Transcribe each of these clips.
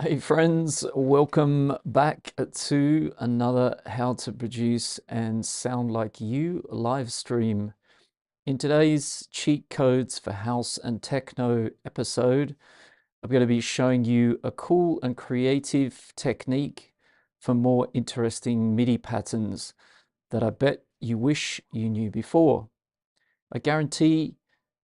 Hey friends, welcome back to another How to Produce and Sound Like You live stream. In today's Cheat Codes for House and Techno episode, I'm going to be showing you a cool and creative technique for more interesting MIDI patterns that I bet you wish you knew before. I guarantee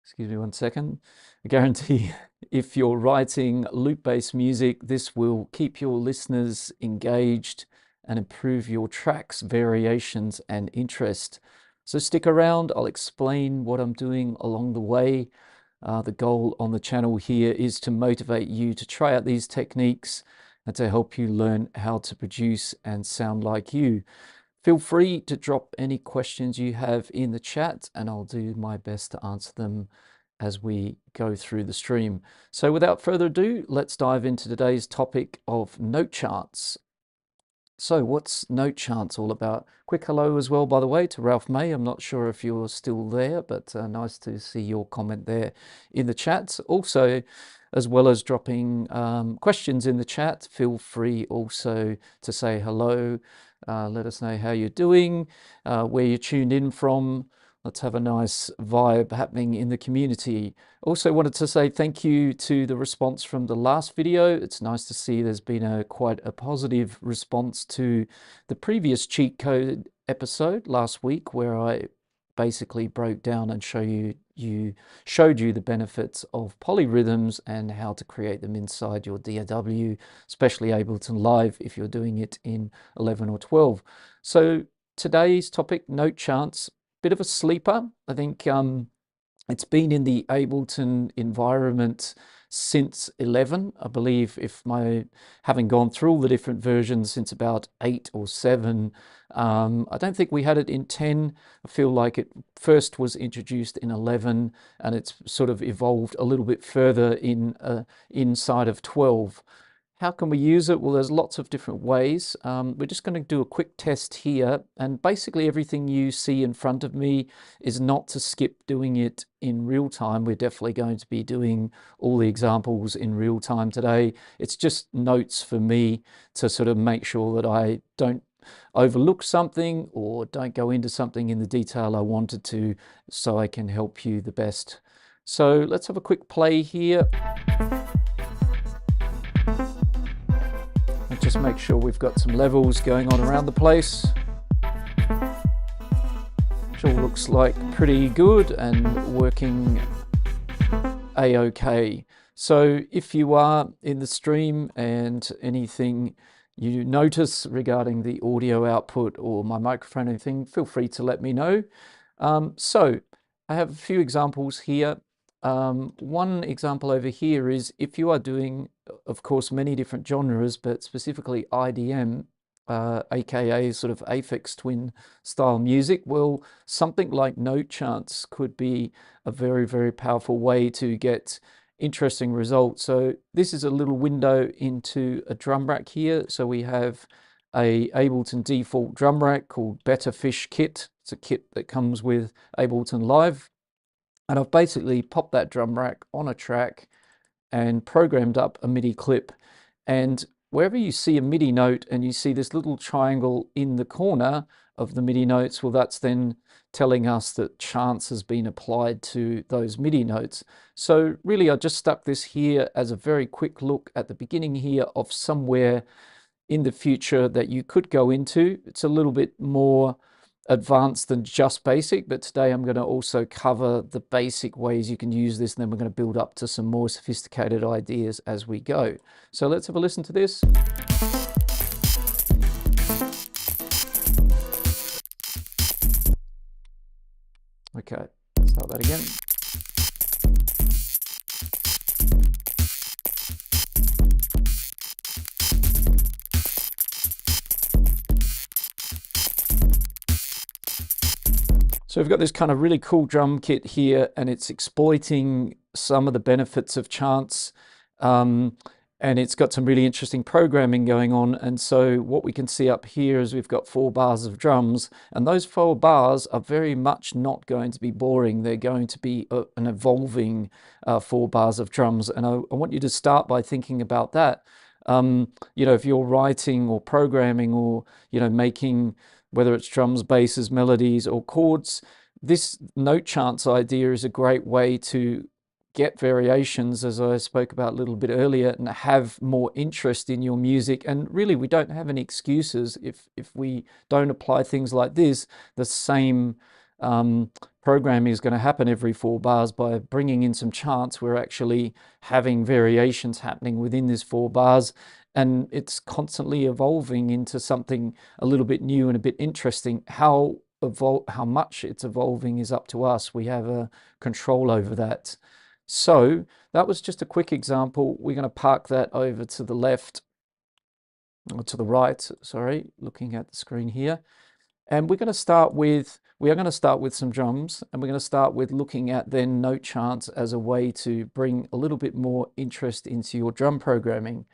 Excuse me one second. I guarantee if you're writing loop-based music, this will keep your listeners engaged and improve your tracks, variations, and interest. So stick around, I'll explain what I'm doing along the way. The goal on the channel here is to motivate you to try out these techniques and to help you learn how to produce and sound like you. Feel free to drop any questions you have in the chat and I'll do my best to answer them as we go through the stream. So without further ado, let's dive into today's topic of note charts. So what's note charts all about? Quick hello as well, by the way, to Ralph May. I'm not sure if you're still there, but nice to see your comment there in the chat. Also, as well as dropping questions in the chat, feel free also to say hello. Let us know how you're doing, where you're tuned in from. Let's have a nice vibe happening in the community. Also wanted to say thank you to the response from the last video. It's nice to see there's been quite a positive response to the previous cheat code episode last week, where I basically broke down and showed you the benefits of polyrhythms and how to create them inside your DAW, especially Ableton Live if you're doing it in 11 or 12. So today's topic, note charts, bit of a sleeper. I think it's been in the Ableton environment since 11. I believe having gone through all the different versions since about 8 or 7, I don't think we had it in 10. I feel like it first was introduced in 11 and it's sort of evolved a little bit further inside of 12. How can we use it? Well, there's lots of different ways. We're just going to do a quick test here, and basically everything you see in front of me is not to skip doing it in real time. We're definitely going to be doing all the examples in real time today. It's just notes for me to sort of make sure that I don't overlook something or don't go into something in the detail I wanted to, so I can help you the best. So let's have a quick play here. Just make sure we've got some levels going on around the place, which all looks like pretty good and working a-okay. So if you are in the stream and anything you notice regarding the audio output or my microphone or anything, feel free to let me know. So I have a few examples here. One example over here is if you are doing, of course, many different genres, but specifically IDM, aka sort of Aphex Twin style music, well, something like note charts could be a very, very powerful way to get interesting results. So this is a little window into a drum rack here. So we have a Ableton default drum rack called Better Fish Kit. It's a kit that comes with Ableton Live. And I've basically popped that drum rack on a track and programmed up a MIDI clip. And wherever you see a MIDI note and you see this little triangle in the corner of the MIDI notes, well, that's then telling us that chance has been applied to those MIDI notes. So really, I just stuck this here as a very quick look at the beginning here of somewhere in the future that you could go into. It's a little bit more advanced than just basic, but today I'm going to also cover the basic ways you can use this, and then we're going to build up to some more sophisticated ideas as we go. So let's have a listen to this. Okay, start that again. So we've got this kind of really cool drum kit here, and it's exploiting some of the benefits of chance, and it's got some really interesting programming going on. And so what we can see up here is we've got 4 bars of drums, and those 4 bars are very much not going to be boring. They're going to be an evolving 4 bars of drums. And I want you to start by thinking about that. You know, if you're writing or programming or, you know, making, whether it's drums, basses, melodies, or chords, this note chance idea is a great way to get variations, as I spoke about a little bit earlier, and have more interest in your music. And really, we don't have any excuses if we don't apply things like this. The same programming is going to happen every 4 bars. By bringing in some chants, we're actually having variations happening within this 4 bars, and it's constantly evolving into something a little bit new and a bit interesting. How much it's evolving is up to us. We have a control over that. So that was just a quick example. We're going to park that over to the left, or to the right, sorry, looking at the screen here. And we are going to start with some drums, and we're going to start with looking at then note charts as a way to bring a little bit more interest into your drum programming.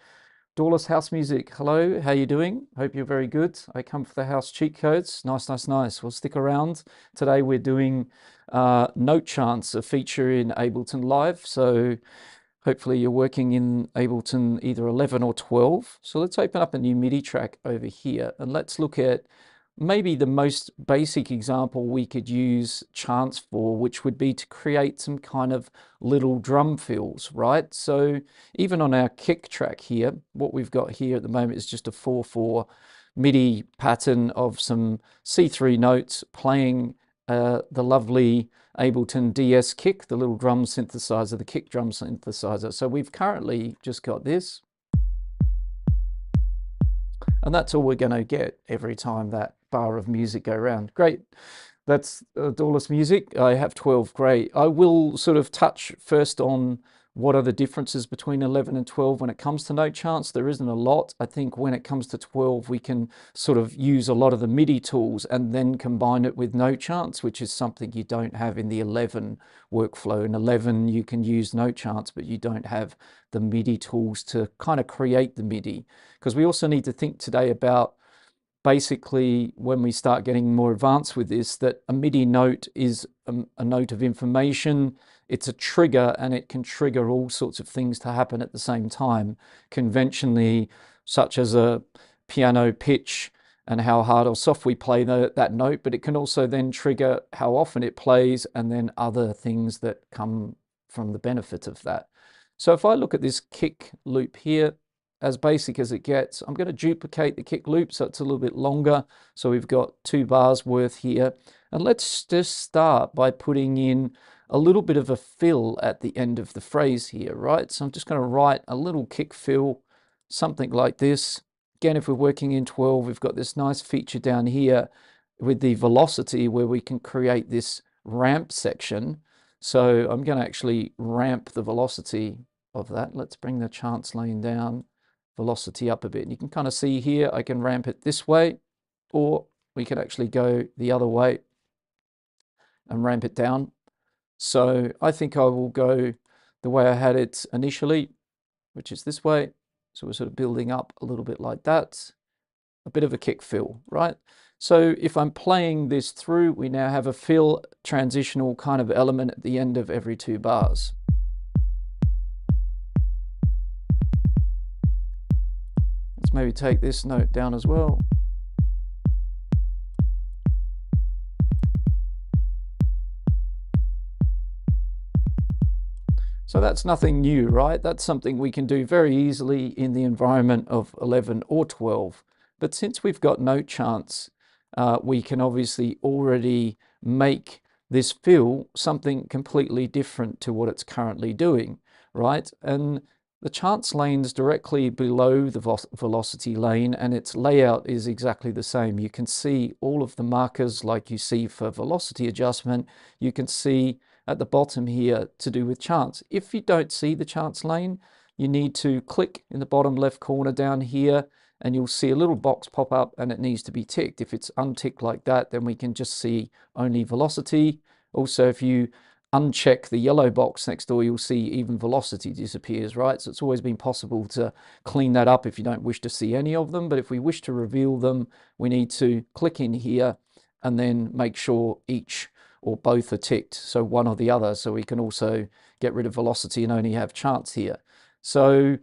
Doorless House Music, hello, how you doing? Hope you're very good. I come for the house cheat codes. Nice, nice, nice. Well, stick around. Today we're doing note charts, a feature in Ableton Live. So hopefully you're working in Ableton either 11 or 12. So let's open up a new MIDI track over here, and let's look at maybe the most basic example we could use chants for, which would be to create some kind of little drum fills, right? So even on our kick track here, what we've got here at the moment is just a 4/4 MIDI pattern of some C3 notes playing the lovely Ableton DS kick, the little drum synthesizer, the kick drum synthesizer. So we've currently just got this. And that's all we're going to get every time that bar of music go around. Great. That's Doorless Music. I have 12. Great. I will sort of touch first on what are the differences between 11 and 12 when it comes to note charts. There isn't a lot. I think when it comes to 12, we can sort of use a lot of the MIDI tools and then combine it with note charts, which is something you don't have in the 11 workflow. In 11, you can use note charts, but you don't have the MIDI tools to kind of create the MIDI. Because we also need to think today about, basically, when we start getting more advanced with this, that a MIDI note is a note of information. It's a trigger, and it can trigger all sorts of things to happen at the same time, conventionally, such as a piano pitch and how hard or soft we play that note, but it can also then trigger how often it plays, and then other things that come from the benefit of that. So if I look at this kick loop here, as basic as it gets, I'm going to duplicate the kick loop so it's a little bit longer. So we've got 2 bars worth here. And let's just start by putting in a little bit of a fill at the end of the phrase here, right? So I'm just going to write a little kick fill, something like this. Again, if we're working in 12, we've got this nice feature down here with the velocity where we can create this ramp section. So I'm going to actually ramp the velocity of that. Let's bring the chance lane down, velocity up a bit. And you can kind of see here, I can ramp it this way, or we can actually go the other way and ramp it down. So I think I will go the way I had it initially, which is this way. So we're sort of building up a little bit like that, a bit of a kick fill, right? So if I'm playing this through, we now have a fill transitional kind of element at the end of every 2 bars. Let's maybe take this note down as well. So that's nothing new, right? That's something we can do very easily in the environment of 11 or 12. But since we've got note charts, we can obviously already make this fill something completely different to what it's currently doing, right? And the chance lane's directly below the velocity lane, and its layout is exactly the same. You can see all of the markers like you see for velocity adjustment. You can see at the bottom here to do with chance. If you don't see the chance lane, you need to click in the bottom left corner down here, and you'll see a little box pop up, and it needs to be ticked. If it's unticked like that, then we can just see only velocity. Also, if you uncheck the yellow box next door, you'll see even velocity disappears, right? So it's always been possible to clean that up if you don't wish to see any of them. But if we wish to reveal them, we need to click in here and then make sure each or both are ticked, so one or the other, so we can also get rid of velocity and only have chance here. So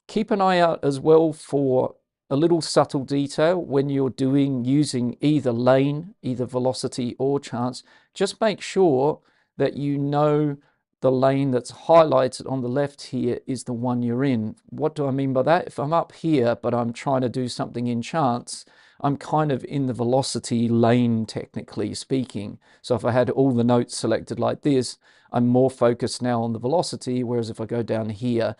Keep an eye out as well for a little subtle detail when you're using either lane, either velocity or chance. Just make sure that you know the lane that's highlighted on the left here is the one you're in. What do I mean by that? If I'm up here, but I'm trying to do something in chance, I'm kind of in the velocity lane, technically speaking. So if I had all the notes selected like this, I'm more focused now on the velocity, whereas if I go down here,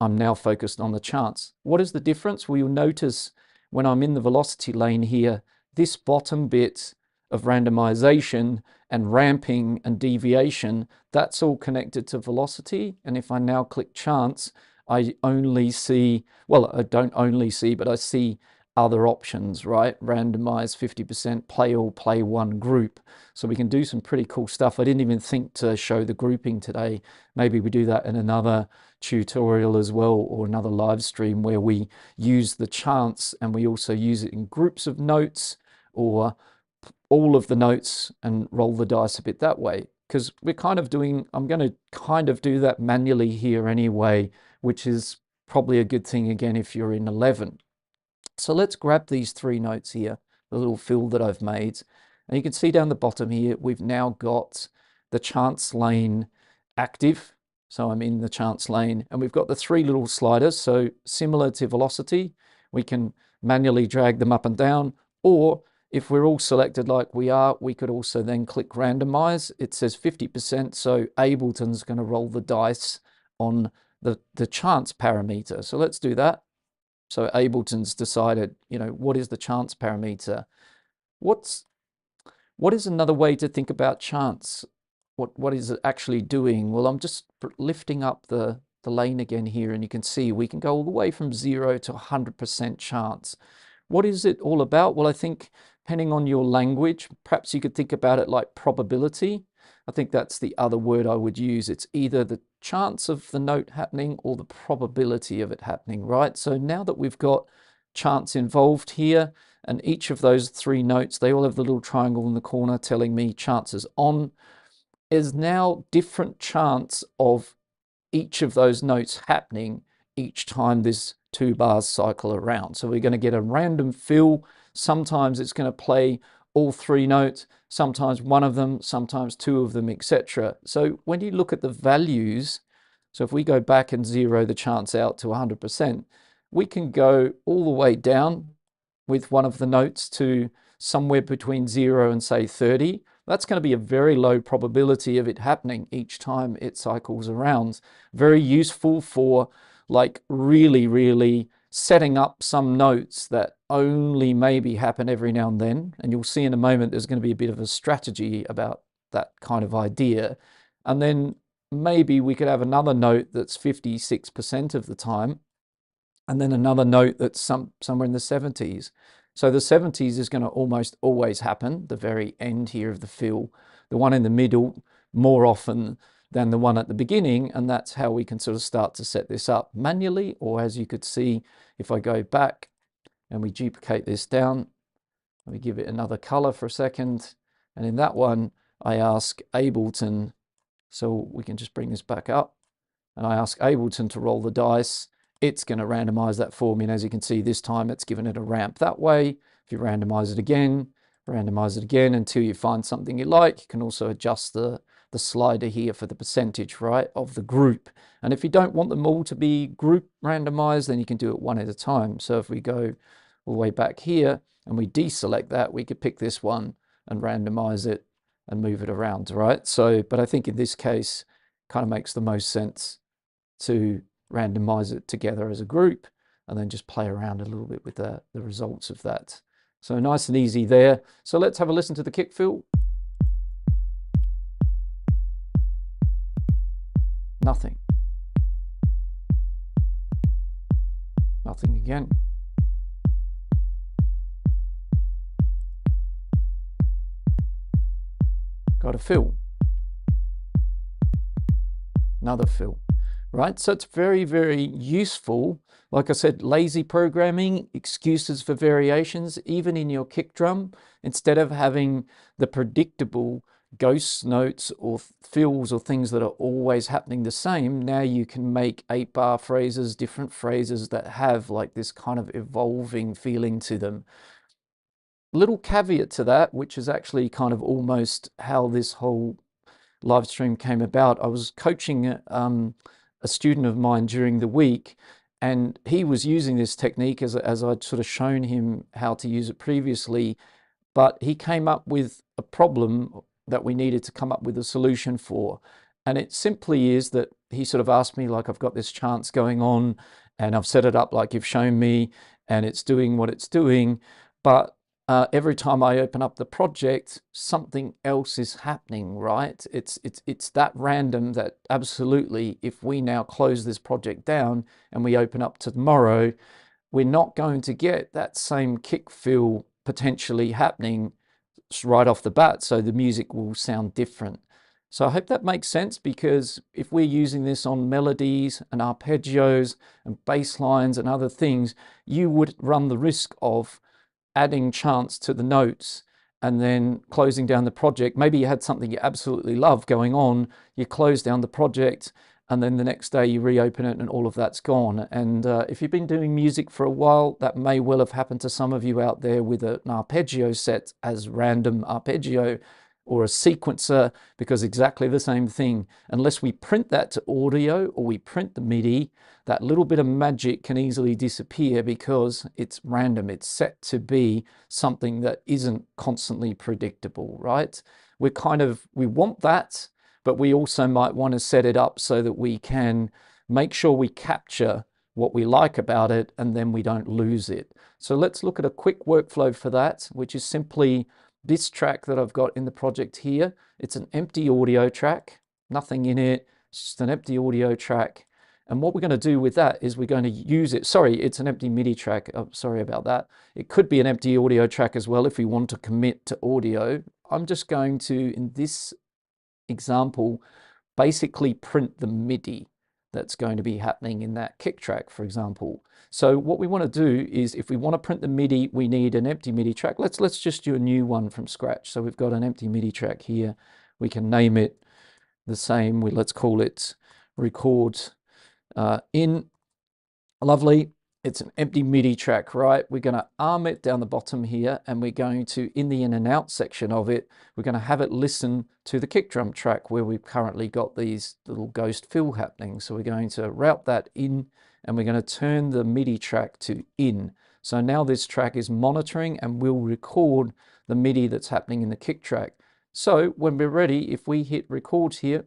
I'm now focused on the chance. What is the difference? Well, you'll notice when I'm in the velocity lane here, this bottom bit of randomization and ramping and deviation, that's all connected to velocity. And if I now click chance, I only see, well, I don't only see, but I see other options, right? Randomize 50%, play all, play one group. So we can do some pretty cool stuff. I didn't even think to show the grouping today. Maybe we do that in another tutorial as well, or another live stream where we use the chance and we also use it in groups of notes or all of the notes and roll the dice a bit that way. Because we're kind of doing, I'm going to kind of do that manually here anyway, which is probably a good thing again if you're in 11. So let's grab these 3 notes here, the little fill that I've made. And you can see down the bottom here, we've now got the chance lane active. So I'm in the chance lane, and we've got the 3 little sliders. So similar to velocity, we can manually drag them up and down, or if we're all selected like we are, we could also then click randomize. It says 50%, so Ableton's going to roll the dice on the chance parameter. So let's do that. So Ableton's decided, what is the chance parameter? What is another way to think about chance? What is it actually doing? Well, I'm just lifting up the lane again here, and you can see we can go all the way from 0 to 100% chance. What is it all about? Well, I think depending on your language, perhaps you could think about it like probability. I think that's the other word I would use. It's either the chance of the note happening or the probability of it happening, right? So now that we've got chance involved here, and each of those 3 notes, they all have the little triangle in the corner telling me chance is on, is now different chance of each of those notes happening each time this 2 bars cycle around. So we're going to get a random fill. Sometimes it's going to play all 3 notes, sometimes one of them, sometimes 2 of them, etc. So when you look at the values, so if we go back and zero the chance out to 100%, we can go all the way down with one of the notes to somewhere between 0 and say 30. That's going to be a very low probability of it happening each time it cycles around. Very useful for like really setting up some notes that only maybe happen every now and then. And you'll see in a moment there's going to be a bit of a strategy about that kind of idea. And then maybe we could have another note that's 56% of the time, and then another note that's somewhere in the 70s. So the 70s is going to almost always happen, the very end here of the fill. The one in the middle more often than the one at the beginning, and that's how we can sort of start to set this up manually, or as you could see, if I go back and we duplicate this down, let me give it another color for a second, and in that one, I ask Ableton, so we can just bring this back up, and I ask Ableton to roll the dice. It's going to randomize that for me, and as you can see, this time it's given it a ramp that way. If you randomize it again until you find something you like. You can also adjust the slider here for the percentage, right, of the group. And if you don't want them all to be group randomized, then you can do it one at a time. So if we go all the way back here and we deselect that, we could pick this one and randomize it and move it around, right? So, but I think in this case, kind of makes the most sense to randomize it together as a group and then just play around a little bit with the results of that. So nice and easy there. So let's have a listen to the kick fill. Nothing. Nothing again. Got a fill. Another fill. right? So it's very, very useful. Like I said, lazy programming, excuses for variations, even in your kick drum, instead of having the predictable ghost notes or fills or things that are always happening the same, now you can make 8-bar phrases, different phrases that have like this kind of evolving feeling to them. Little caveat to that, which is actually kind of almost how this whole live stream came about. I was coaching a student of mine during the week, and he was using this technique as I'd sort of shown him how to use it previously, but he came up with a problem that we needed to come up with a solution for. And it simply is that he sort of asked me, like, I've got this chance going on and I've set it up like you've shown me and it's doing what it's doing, but every time I open up the project, something else is happening, right? It's that random that absolutely, if we now close this project down and we open up tomorrow, we're not going to get that same kick feel potentially happening right off the bat. So the music will sound different. So I hope that makes sense, because if we're using this on melodies and arpeggios and bass lines and other things, you would run the risk of adding chants to the notes and then closing down the project. Maybe you had something you absolutely love going on, you close down the project, and then the next day you reopen it and all of that's gone. And if you've been doing music for a while, that may well have happened to some of you out there with an arpeggio set as random arpeggio or a sequencer, because exactly the same thing. Unless we print that to audio or we print the MIDI, that little bit of magic can easily disappear because it's random. It's set to be something that isn't constantly predictable, right? We want that, but we also might want to set it up so that we can make sure we capture what we like about it and then we don't lose it. So let's look at a quick workflow for that, which is simply this track that I've got in the project here. It's an empty audio track, nothing in it, it's just an empty audio track. And what we're going to do with that is we're going to use it. Sorry, it's an empty MIDI track. Oh, sorry about that. It could be an empty audio track as well if we want to commit to audio. I'm just going to, in this example, basically print the MIDI that's going to be happening in that kick track, for example. So what we want to do is, if we want to print the MIDI, we need an empty MIDI track. Let's just do a new one from scratch. So we've got an empty MIDI track here. We can name it the same. Let's call it record in. Lovely. It's an empty MIDI track, right? We're going to arm it down the bottom here, and we're going to, in the in and out section of it, we're going to have it listen to the kick drum track where we've currently got these little ghost fill happening. So we're going to route that in, and we're going to turn the MIDI track to in. So now this track is monitoring and will record the MIDI that's happening in the kick track. So when we're ready, if we hit record here,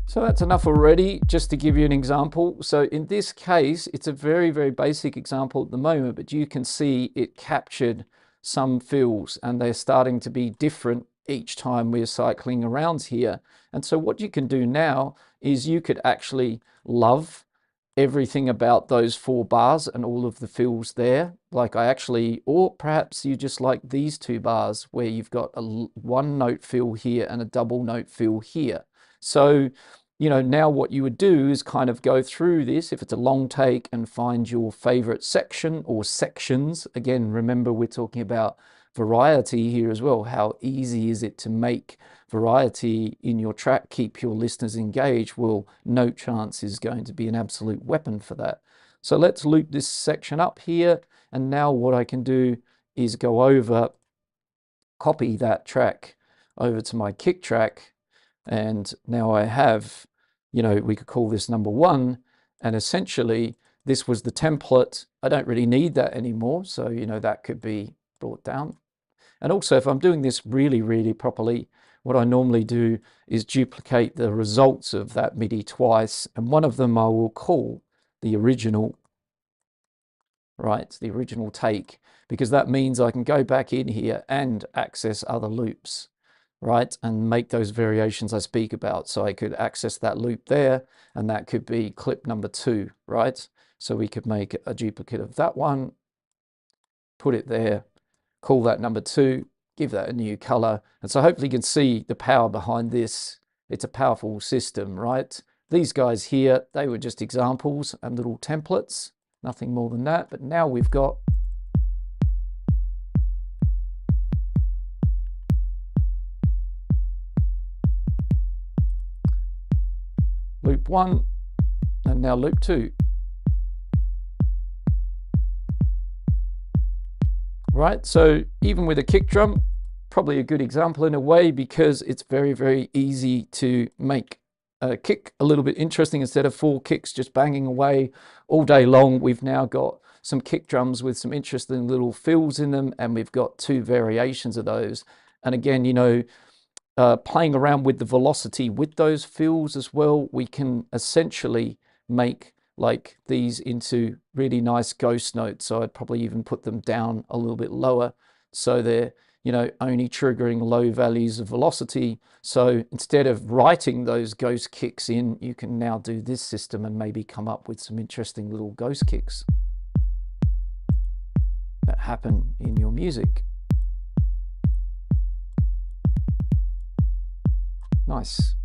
so that's enough already, just to give you an example. So in this case, it's a very, very basic example at the moment, but you can see it captured some fills and they're starting to be different each time we're cycling around here. And so what you can do now is you could actually love everything about those 4 bars and all of the fills there. Like or perhaps you just like these 2 bars where you've got a 1 note fill here and a double note fill here. So, now what you would do is kind of go through this, if it's a long take, and find your favorite section or sections. Again, remember, we're talking about variety here as well. How easy is it to make variety in your track, keep your listeners engaged? Well, note chance is going to be an absolute weapon for that. So let's loop this section up here. And now what I can do is go over, copy that track over to my kick track. And now I have, we could call this number 1. And essentially, this was the template. I don't really need that anymore. So, that could be brought down. And also, if I'm doing this really, really properly, what I normally do is duplicate the results of that MIDI twice. And one of them I will call the original right? The original take, because that means I can go back in here and access other loops, right? And make those variations I speak about. So I could access that loop there, and that could be clip number 2, right? So we could make a duplicate of that one, put it there, call that number 2, give that a new color. And so hopefully you can see the power behind this. It's a powerful system, right? These guys here, they were just examples and little templates, nothing more than that. But now we've got loop 1 and now loop 2. Right, so even with a kick drum, probably a good example in a way, because it's very, very easy to make a kick a little bit interesting. Instead of 4 kicks just banging away all day long, we've now got some kick drums with some interesting little fills in them, and we've got 2 variations of those. And again, you know, playing around with the velocity with those fills as well, we can essentially make like these into really nice ghost notes. So I'd probably even put them down a little bit lower, so they're, you know, only triggering low values of velocity. So instead of writing those ghost kicks in, you can now do this system and maybe come up with some interesting little ghost kicks that happen in your music. Nice.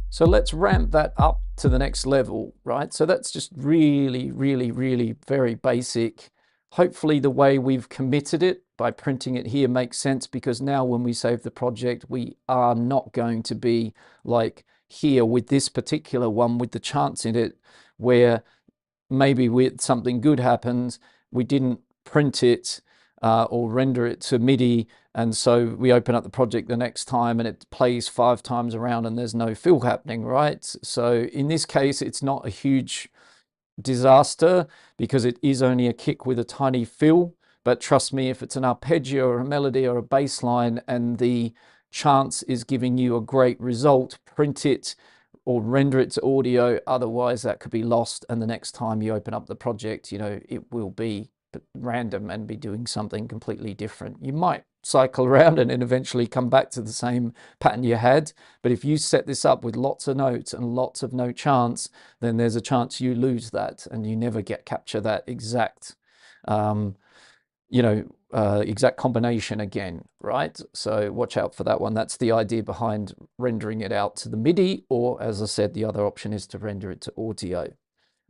So let's ramp that up to the next level, right? So that's just really, really, really very basic. Hopefully the way we've committed it by printing it here makes sense, because now when we save the project, we are not going to be like here with this particular one with the chance in it where maybe with something good happens, we didn't print it or render it to MIDI, and so we open up the project the next time and it plays 5 times around and there's no fill happening, right? So in this case, it's not a huge disaster because it is only a kick with a tiny fill. But trust me, if it's an arpeggio or a melody or a bass line and the chance is giving you a great result, print it or render it to audio. Otherwise, that could be lost. And the next time you open up the project, you know, it will be random and be doing something completely different. You might cycle around and then eventually come back to the same pattern you had. But if you set this up with lots of notes and lots of no chance, then there's a chance you lose that and you never capture that exact, exact combination again, right? So watch out for that one. That's the idea behind rendering it out to the MIDI, or as I said, the other option is to render it to audio.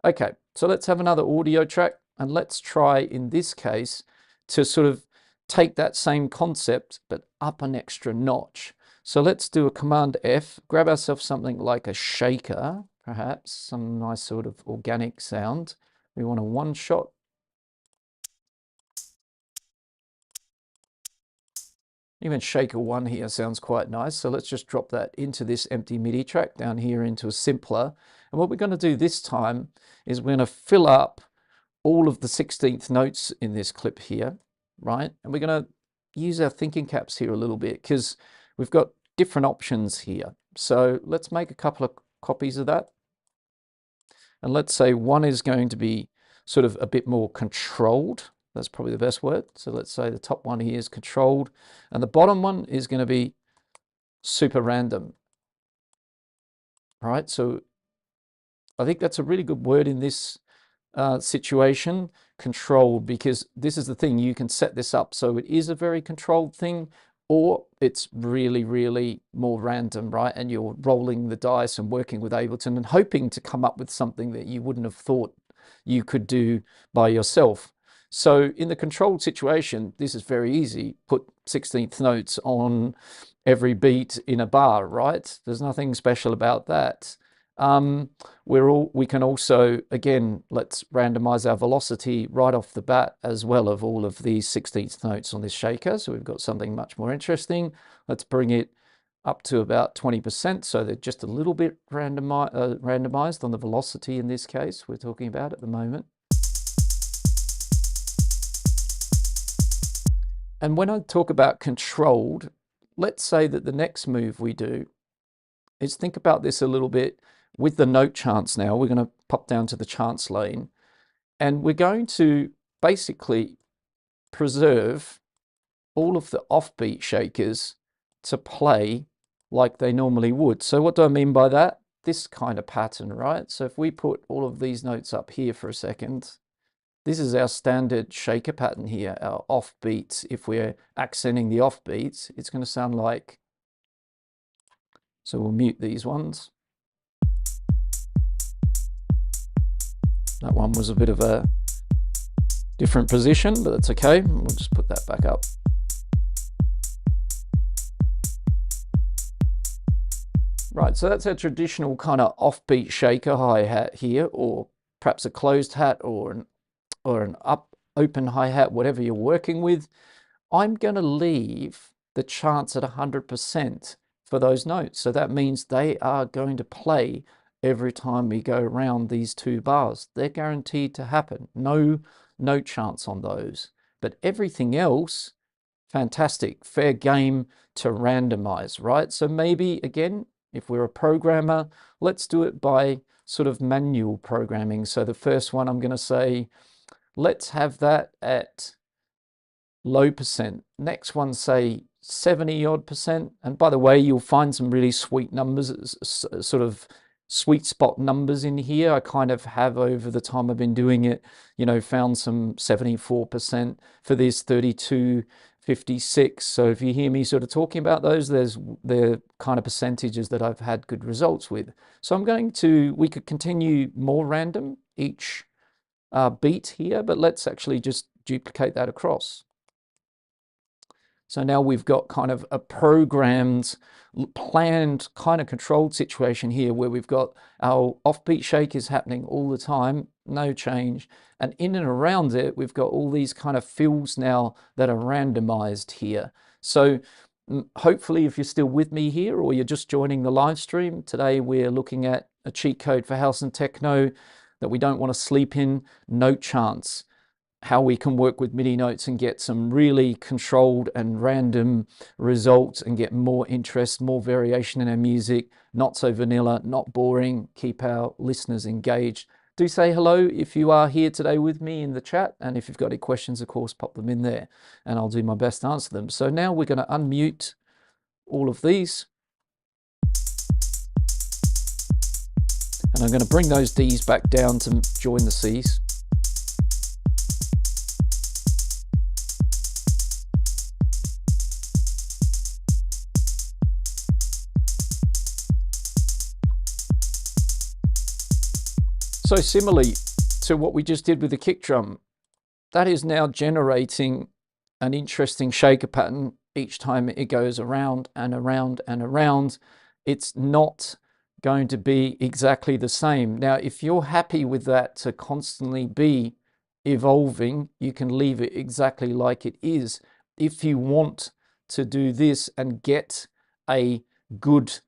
Okay, so let's have another audio track. And let's try, in this case, to sort of take that same concept, but up an extra notch. So let's do a Command F, grab ourselves something like a shaker, perhaps, some nice sort of organic sound. We want a one shot. Even shaker 1 here sounds quite nice. So let's just drop that into this empty MIDI track down here into a simpler. And what we're going to do this time is we're going to fill up all of the 16th notes in this clip here, right? And we're going to use our thinking caps here a little bit because we've got different options here. So let's make a couple of copies of that. And let's say one is going to be sort of a bit more controlled. That's probably the best word. So let's say the top one here is controlled, and the bottom one is going to be super random. All right, so I think that's a really good word in this situation, controlled, because this is the thing, you can set this up so it is a very controlled thing, or it's really, really more random, right? And you're rolling the dice and working with Ableton and hoping to come up with something that you wouldn't have thought you could do by yourself. So in the controlled situation, this is very easy. Put 16th notes on every beat in a bar, right? There's nothing special about that. We can also, again, let's randomize our velocity right off the bat as well of all of these 16th notes on this shaker. So we've got something much more interesting. Let's bring it up to about 20%. So they're just a little bit randomized on the velocity in this case we're talking about at the moment. And when I talk about controlled, let's say that the next move we do is think about this a little bit with the note chance now. We're going to pop down to the chance lane. And we're going to basically preserve all of the offbeat shakers to play like they normally would. So what do I mean by that? This kind of pattern, right? So if we put all of these notes up here for a second, this is our standard shaker pattern here, our offbeats. If we're accenting the offbeats, it's going to sound like, so we'll mute these ones. That one was a bit of a different position, but that's okay. We'll just put that back up. Right, so that's our traditional kind of offbeat shaker hi-hat here, or perhaps a closed hat or an open hi-hat, whatever you're working with. I'm going to leave the chance at 100% for those notes. So that means they are going to play every time we go around these two bars. They're guaranteed to happen. No chance on those. But everything else, fantastic, fair game to randomize, right? So maybe, again, if we're a programmer, let's do it by sort of manual programming. So the first one, I'm going to say, let's have that at low percent. Next one, say 70 odd percent. And by the way, you'll find some really sweet numbers, sort of sweet spot numbers in here. I kind of have, over the time I've been doing it, you know, found some 74% for this, 32, 56. So if you hear me sort of talking about those, they're kind of percentages that I've had good results with. So I'm going to, we could continue more random each beat here, but let's actually just duplicate that across. So now we've got kind of a programmed, planned, kind of controlled situation here where we've got our offbeat shakers happening all the time, no change. And in and around it, we've got all these kind of fills now that are randomized here. So hopefully, if you're still with me here or you're just joining the live stream, today we're looking at a cheat code for house and techno that we don't want to sleep in, no chance. How we can work with MIDI notes and get some really controlled and random results and get more interest, more variation in our music, not so vanilla, not boring, keep our listeners engaged. Do say hello if you are here today with me in the chat, and if you've got any questions, of course, pop them in there and I'll do my best to answer them. So now we're going to unmute all of these. And I'm going to bring those Ds back down to join the Cs. So similarly to what we just did with the kick drum, that is now generating an interesting shaker pattern each time it goes around and around and around. It's not going to be exactly the same. Now, if you're happy with that to constantly be evolving, you can leave it exactly like it is. If you want to do this and get a good,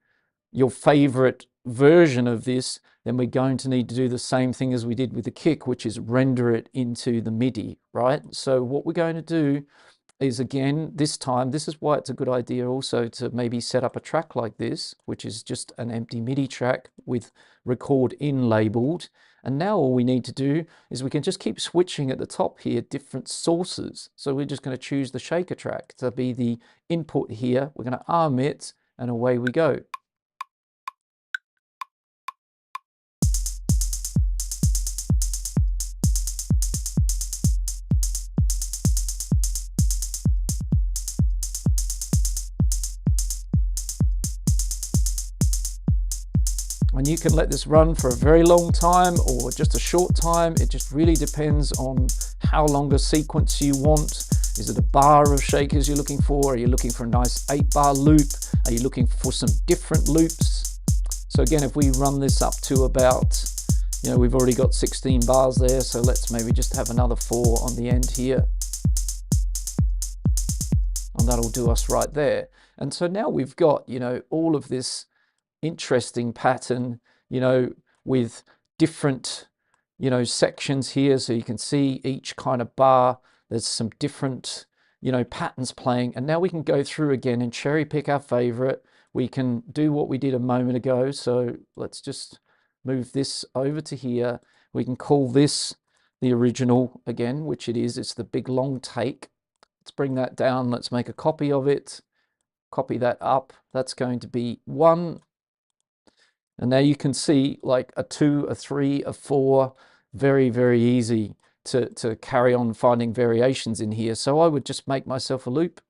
your favorite version of this, then we're going to need to do the same thing as we did with the kick, which is render it into the MIDI, right? So what we're going to do is, again, this time, this is why it's a good idea also to maybe set up a track like this, which is just an empty MIDI track with record in labeled. And now all we need to do is we can just keep switching at the top here, different sources. So we're just going to choose the shaker track to be the input here. We're going to arm it, and away we go. And you can let this run for a very long time or just a short time. It just really depends on how long a sequence you want. Is it a bar of shakers you're looking for? Are you looking for a nice 8-bar loop? Are you looking for some different loops? So again, if we run this up to about, you know, we've already got 16 bars there, so let's maybe just have another 4 on the end here. And that'll do us right there. And so now we've got, you know, all of this interesting pattern, you know, with different, you know, sections here. So you can see each kind of bar, there's some different, you know, patterns playing. And now we can go through again and cherry pick our favorite. We can do what we did a moment ago. So let's just move this over to here. We can call this the original again, which it is. It's the big long take. Let's bring that down. Let's make a copy of it. Copy that up. That's going to be 1. And now you can see like a 2, a 3, a 4, very, very easy to carry on finding variations in here. So I would just make myself a loop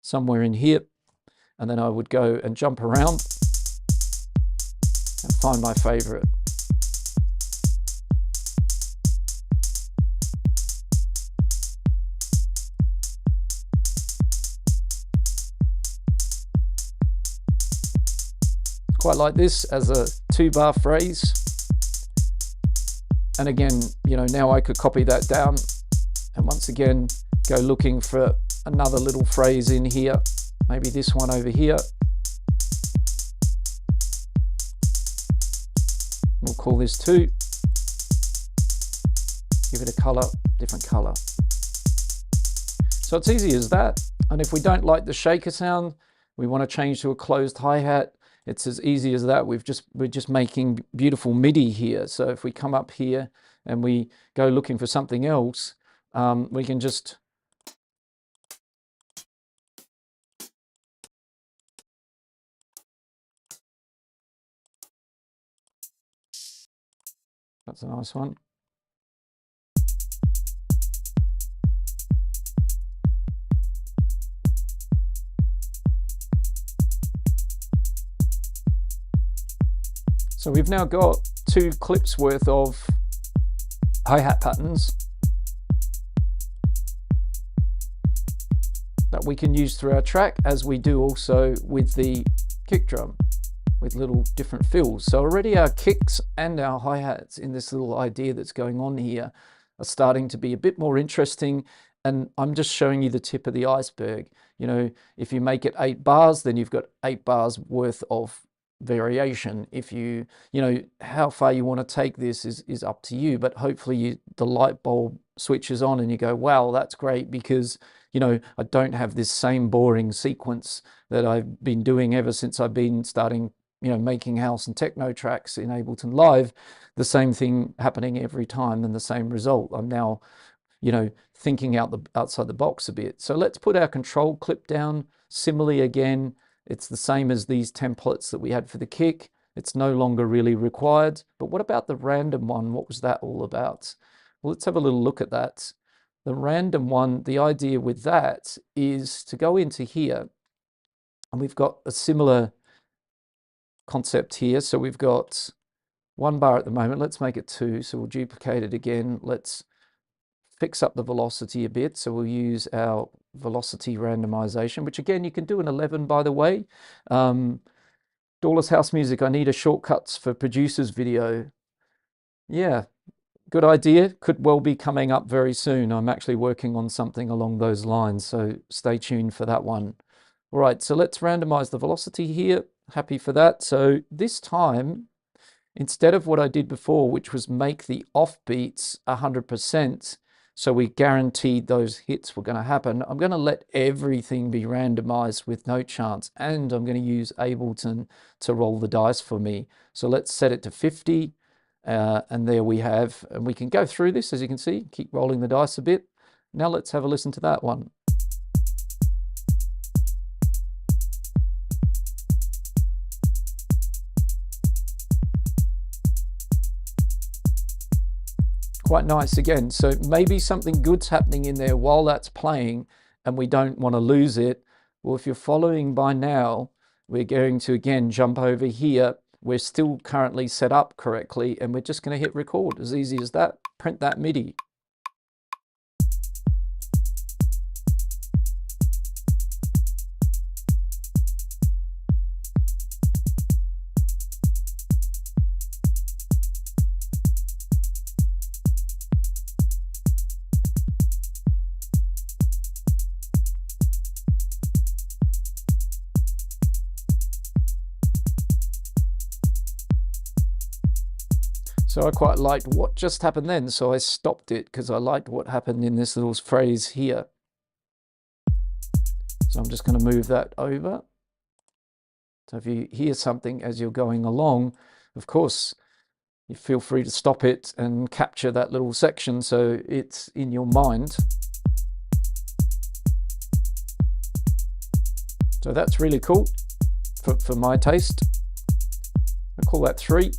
somewhere in here, and then I would go and jump around and find my favorite. Quite like this as a 2-bar phrase. And again, you know, now I could copy that down and once again go looking for another little phrase in here, maybe this one over here. We'll call this 2. Give it a color, different color. So it's easy as that. And if we don't like the shaker sound, we want to change to a closed hi-hat. It's as easy as that. We're just making beautiful MIDI here. So if we come up here and we go looking for something else, we can just that's a nice one. So we've now got 2 clips worth of hi-hat patterns that we can use through our track, as we do also with the kick drum, with little different fills. So already our kicks and our hi-hats in this little idea that's going on here are starting to be a bit more interesting. And I'm just showing you the tip of the iceberg. You know, if you make it 8 bars, then you've got 8 bars worth of variation. If you know, how far you want to take this is up to you, but hopefully the light bulb switches on and you go, wow, that's great, because, you know, I don't have this same boring sequence that I've been doing ever since I've been starting, you know, making house and techno tracks in Ableton Live. The same thing happening every time and the same result. I'm now, you know, thinking outside the box a bit. So let's put our control clip down. Similarly, again, it's the same as these templates that we had for the kick. It's no longer really required. But what about the random one? What was that all about? Well, let's have a little look at that. The random one, the idea with that is to go into here, and we've got a similar concept here. So we've got 1 bar at the moment. Let's make it 2. So we'll duplicate it again. Let's fix up the velocity a bit. So we'll use our velocity randomization, which again, you can do in 11, by the way. Doorless House Music, I need a shortcuts for producers video. Yeah, good idea. Could well be coming up very soon. I'm actually working on something along those lines, so stay tuned for that one. All right, so let's randomize the velocity here. Happy for that. So this time, instead of what I did before, which was make the offbeats 100%, so we guaranteed those hits were going to happen, I'm going to let everything be randomized with no chance, and I'm going to use Ableton to roll the dice for me. So let's set it to 50, and there we have, and we can go through this, as you can see, keep rolling the dice a bit. Now let's have a listen to that one. Quite nice again. So maybe something good's happening in there while that's playing and we don't want to lose it. Well, if you're following by now, we're going to again jump over here. We're still currently set up correctly, and we're just going to hit record. As easy as that. Print that MIDI. So I quite liked what just happened then, so I stopped it because I liked what happened in this little phrase here. So I'm just going to move that over. So if you hear something as you're going along, of course, you feel free to stop it and capture that little section so it's in your mind. So that's really cool for my taste. I call that 3.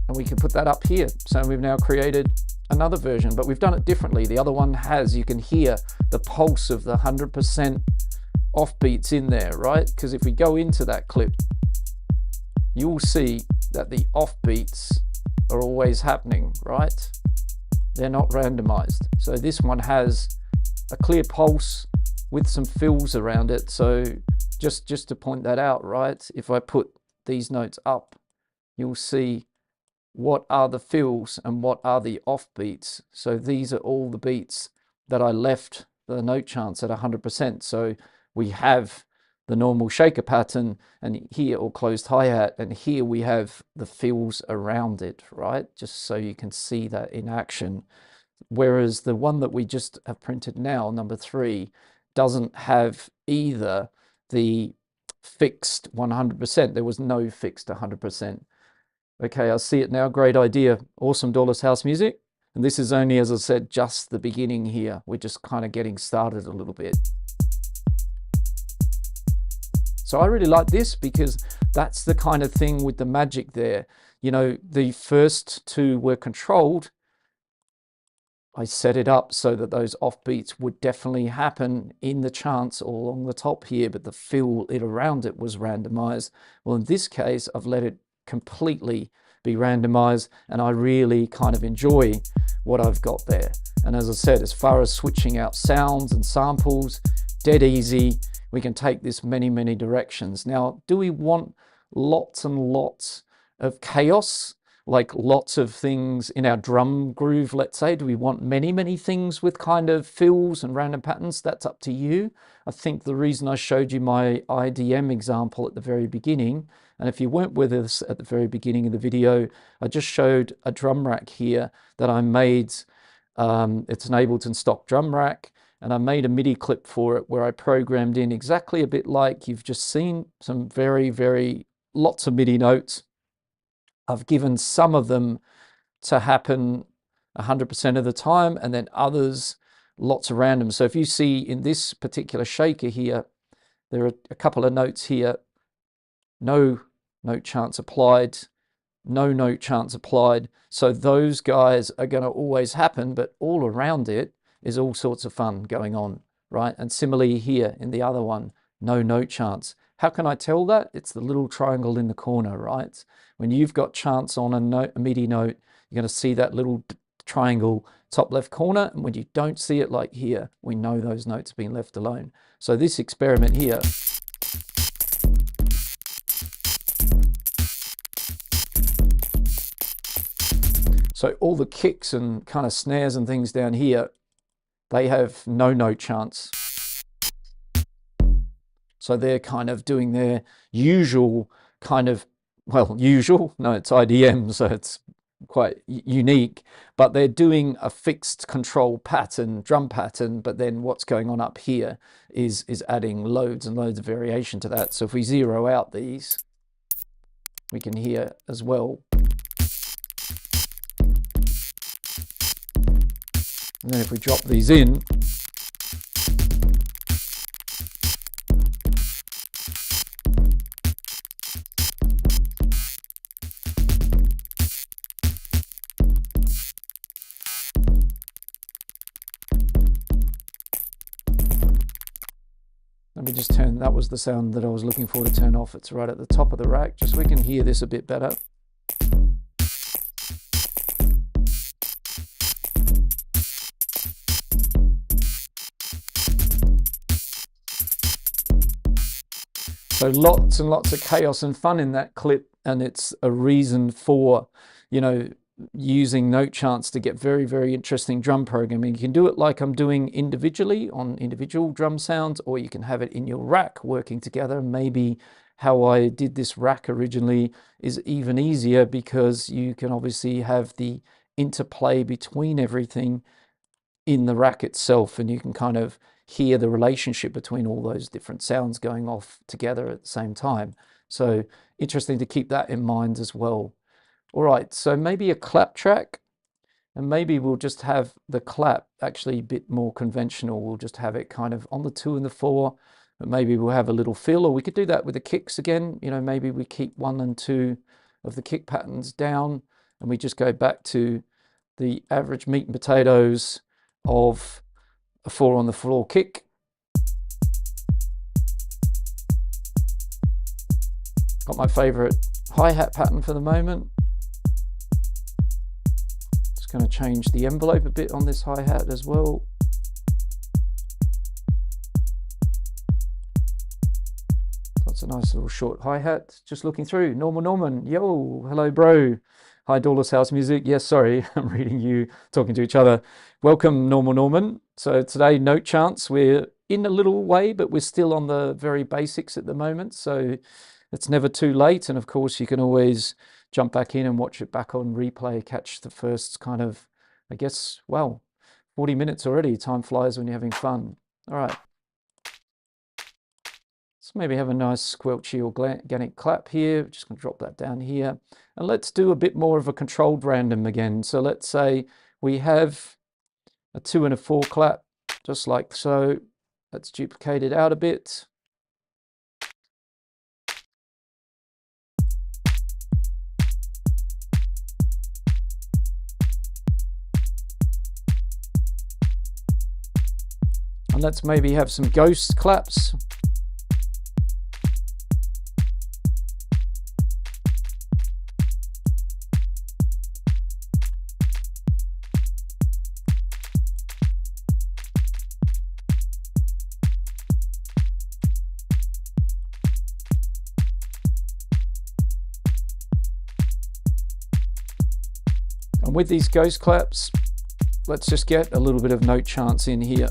And we can put that up here. So we've now created another version, but we've done it differently. The other one has, you can hear the pulse of the 100% offbeats in there, right? Because if we go into that clip, you will see that the offbeats are always happening, right? They're not randomized. So this one has a clear pulse with some fills around it. So just to point that out, right? If I put these notes up, you'll see what are the fills and what are the offbeats. So these are all the beats that I left the note chants at 100%. So we have the normal shaker pattern, and here, or closed hi-hat, and here we have the fills around it, right? Just so you can see that in action. Whereas the one that we just have printed now, number 3, doesn't have either the fixed 100%. There was no fixed 100%. Okay, I see it now. Great idea. Awesome, Doorless House Music. And this is only, as I said, just the beginning here. We're just kind of getting started a little bit. So I really like this because that's the kind of thing with the magic there. You know, the first 2 were controlled. I set it up so that those offbeats would definitely happen in the chants all along the top here, but the fill it around it was randomized. Well, in this case, I've let it completely be randomized, and I really kind of enjoy what I've got there. And as I said, as far as switching out sounds and samples, dead easy. We can take this many directions. Now, do we want lots and lots of chaos, like lots of things in our drum groove, let's say? Do we want many things with kind of fills and random patterns? That's up to you. I think the reason I showed you my IDM example at the very beginning, and if you weren't with us at the very beginning of the video, I just showed a drum rack here that I made. It's an Ableton stock drum rack, and I made a MIDI clip for it where I programmed in exactly a bit like you've just seen, some very lots of MIDI notes. I've given some of them to happen 100% of the time, and then others lots of random. So if you see in this particular shaker here, there are a couple of notes here, no note chants applied, no note chants applied. So those guys are going to always happen, but all around it is all sorts of fun going on, right? And similarly here in the other one, no note chants. How can I tell that? It's the little triangle in the corner, right? When you've got chants on a MIDI note, you're going to see that little triangle top left corner. And when you don't see it like here, we know those notes have been left alone. So this experiment here, so all the kicks and kind of snares and things down here, they have no note chants. So they're kind of doing their usual kind of, well, usual, no, it's IDM, so it's quite unique, but they're doing a fixed control pattern, drum pattern, but then what's going on up here is adding loads and loads of variation to that. So if we zero out these, we can hear as well. And then if we drop these in, let me just turn, that was the sound that I was looking for to turn off. It's right at the top of the rack, just so we can hear this a bit better. So lots and lots of chaos and fun in that clip, and it's a reason for, you know, using note chants to get very interesting drum programming. You can do it like I'm doing individually on individual drum sounds, or you can have it in your rack working together. Maybe how I did this rack originally is even easier because you can obviously have the interplay between everything in the rack itself, and you can kind of hear the relationship between all those different sounds going off together at the same time. So interesting to keep that in mind as well. All right, so maybe a clap track, and maybe we'll just have the clap actually a bit more conventional. We'll just have it kind of on the 2 and the 4, but maybe we'll have a little fill, or we could do that with the kicks again. You know, maybe we keep 1 and 2 of the kick patterns down, and we just go back to the average meat and potatoes of a 4 on the floor kick. Got my favorite hi-hat pattern for the moment. Just going to change the envelope a bit on this hi-hat as well. That's a nice little short hi-hat. Just looking through. Normal Norman, yo, hello bro. Hi Dollars House Music. Yes, sorry, I'm reading you talking to each other. Welcome Normal Norman. So today, note chants. We're in a little way, but we're still on the very basics at the moment. So it's never too late. And of course, you can always jump back in and watch it back on replay, catch the first kind of, I guess, well, 40 minutes already. Time flies when you're having fun. All right. So maybe have a nice squelchy organic clap here. Just going to drop that down here. And let's do a bit more of a controlled random again. So let's say we have a 2 and a 4 clap, just like so. Let's duplicate it out a bit. And let's maybe have some ghost claps. And with these ghost claps, let's just get a little bit of note chants in here.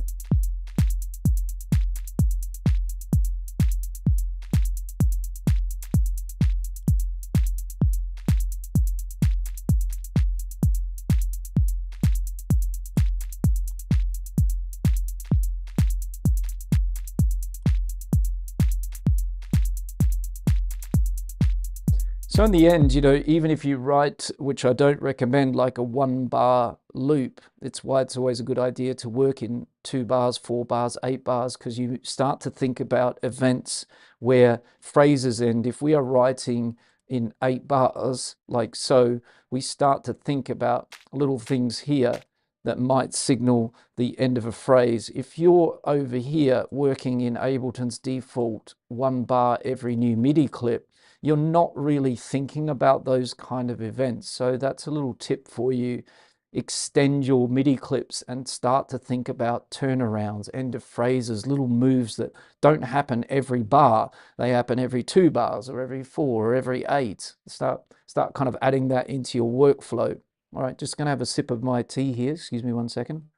So in the end, you know, even if you write, which I don't recommend, like a 1-bar loop, it's why it's always a good idea to work in 2 bars, 4 bars, 8 bars, because you start to think about events where phrases end. If we are writing in 8 bars, like so, we start to think about little things here that might signal the end of a phrase. If you're over here working in Ableton's default 1 bar every new MIDI clip, you're not really thinking about those kind of events. So that's a little tip for you. Extend your MIDI clips and start to think about turnarounds, end of phrases, little moves that don't happen every bar. They happen every 2 bars or every 4 or every 8. Start kind of adding that into your workflow. All right, just gonna have a sip of my tea here. Excuse me 1 second.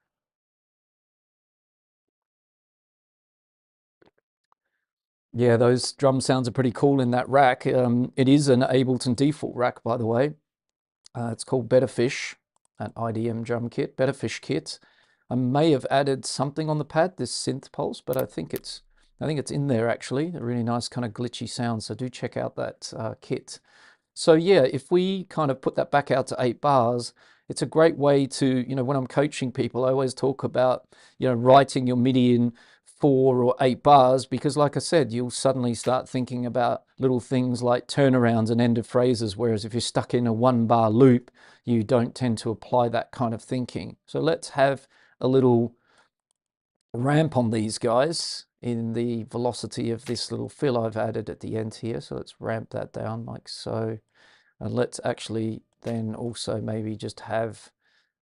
Yeah, those drum sounds are pretty cool in that rack. It is an Ableton default rack, by the way. It's called Better Fish, an IDM drum kit, Better Fish kit. I may have added something on the pad, this synth pulse, but I think it's in there actually. A really nice kind of glitchy sound. So do check out that kit. So yeah, if we kind of put that back out to 8 bars, it's a great way to, you know, when I'm coaching people, I always talk about, you know, writing your MIDI in 4 or 8 bars, because like I said, you'll suddenly start thinking about little things like turnarounds and end of phrases, whereas if you're stuck in a 1-bar loop, you don't tend to apply that kind of thinking. So let's have a little ramp on these guys in the velocity of this little fill I've added at the end here. So let's ramp that down like so. And let's actually then also maybe just have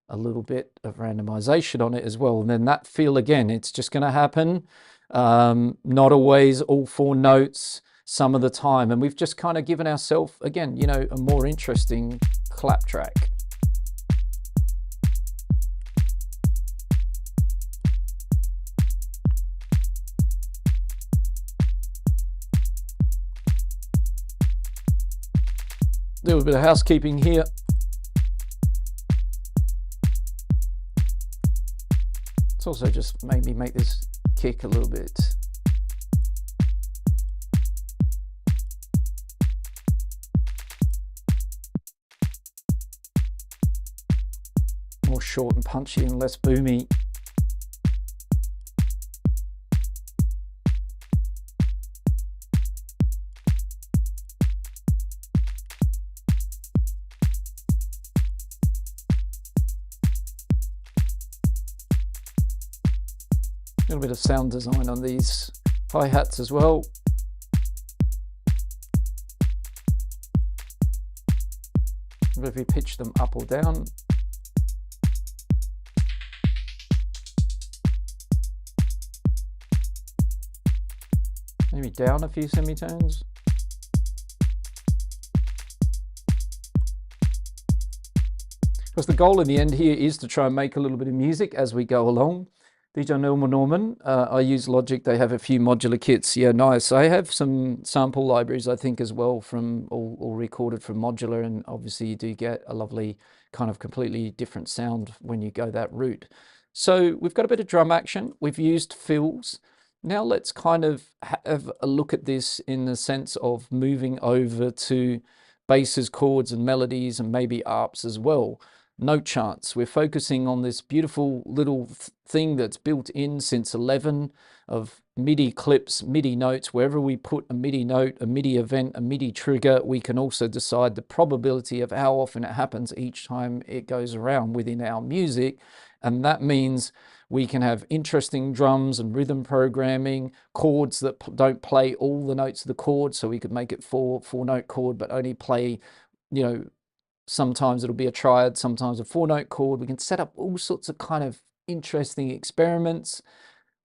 a little bit of randomization on it as well. And then that feel again, it's just going to happen. Not always all 4 notes, some of the time. And we've just kind of given ourselves, again, you know, a more interesting clap track. A little bit of housekeeping here. It's also just made me make this kick a little bit. short and punchy and less boomy. A little bit of sound design on these hi-hats as well. If we pitch them up or down. Maybe down a few semitones. Because the goal in the end here is to try and make a little bit of music as we go along. DJ Norman, I use Logic. They have a few modular kits. Yeah, nice. I have some sample libraries, I think, as well, from all recorded from modular, and obviously you do get a lovely kind of completely different sound when you go that route. So we've got a bit of drum action. We've used fills. Now let's kind of have a look at this in the sense of moving over to basses, chords, and melodies, and maybe arps as well. Note charts. We're focusing on this beautiful little thing that's built in since 11 of MIDI clips, MIDI notes. Wherever we put a MIDI note, a MIDI event, a MIDI trigger, we can also decide the probability of how often it happens each time it goes around within our music. And that means we can have interesting drums and rhythm programming, chords that don't play all the notes of the chord. So we could make it four-note chord, but only play, you know, sometimes it'll be a triad, sometimes a four-note chord. We can set up all sorts of kind of interesting experiments.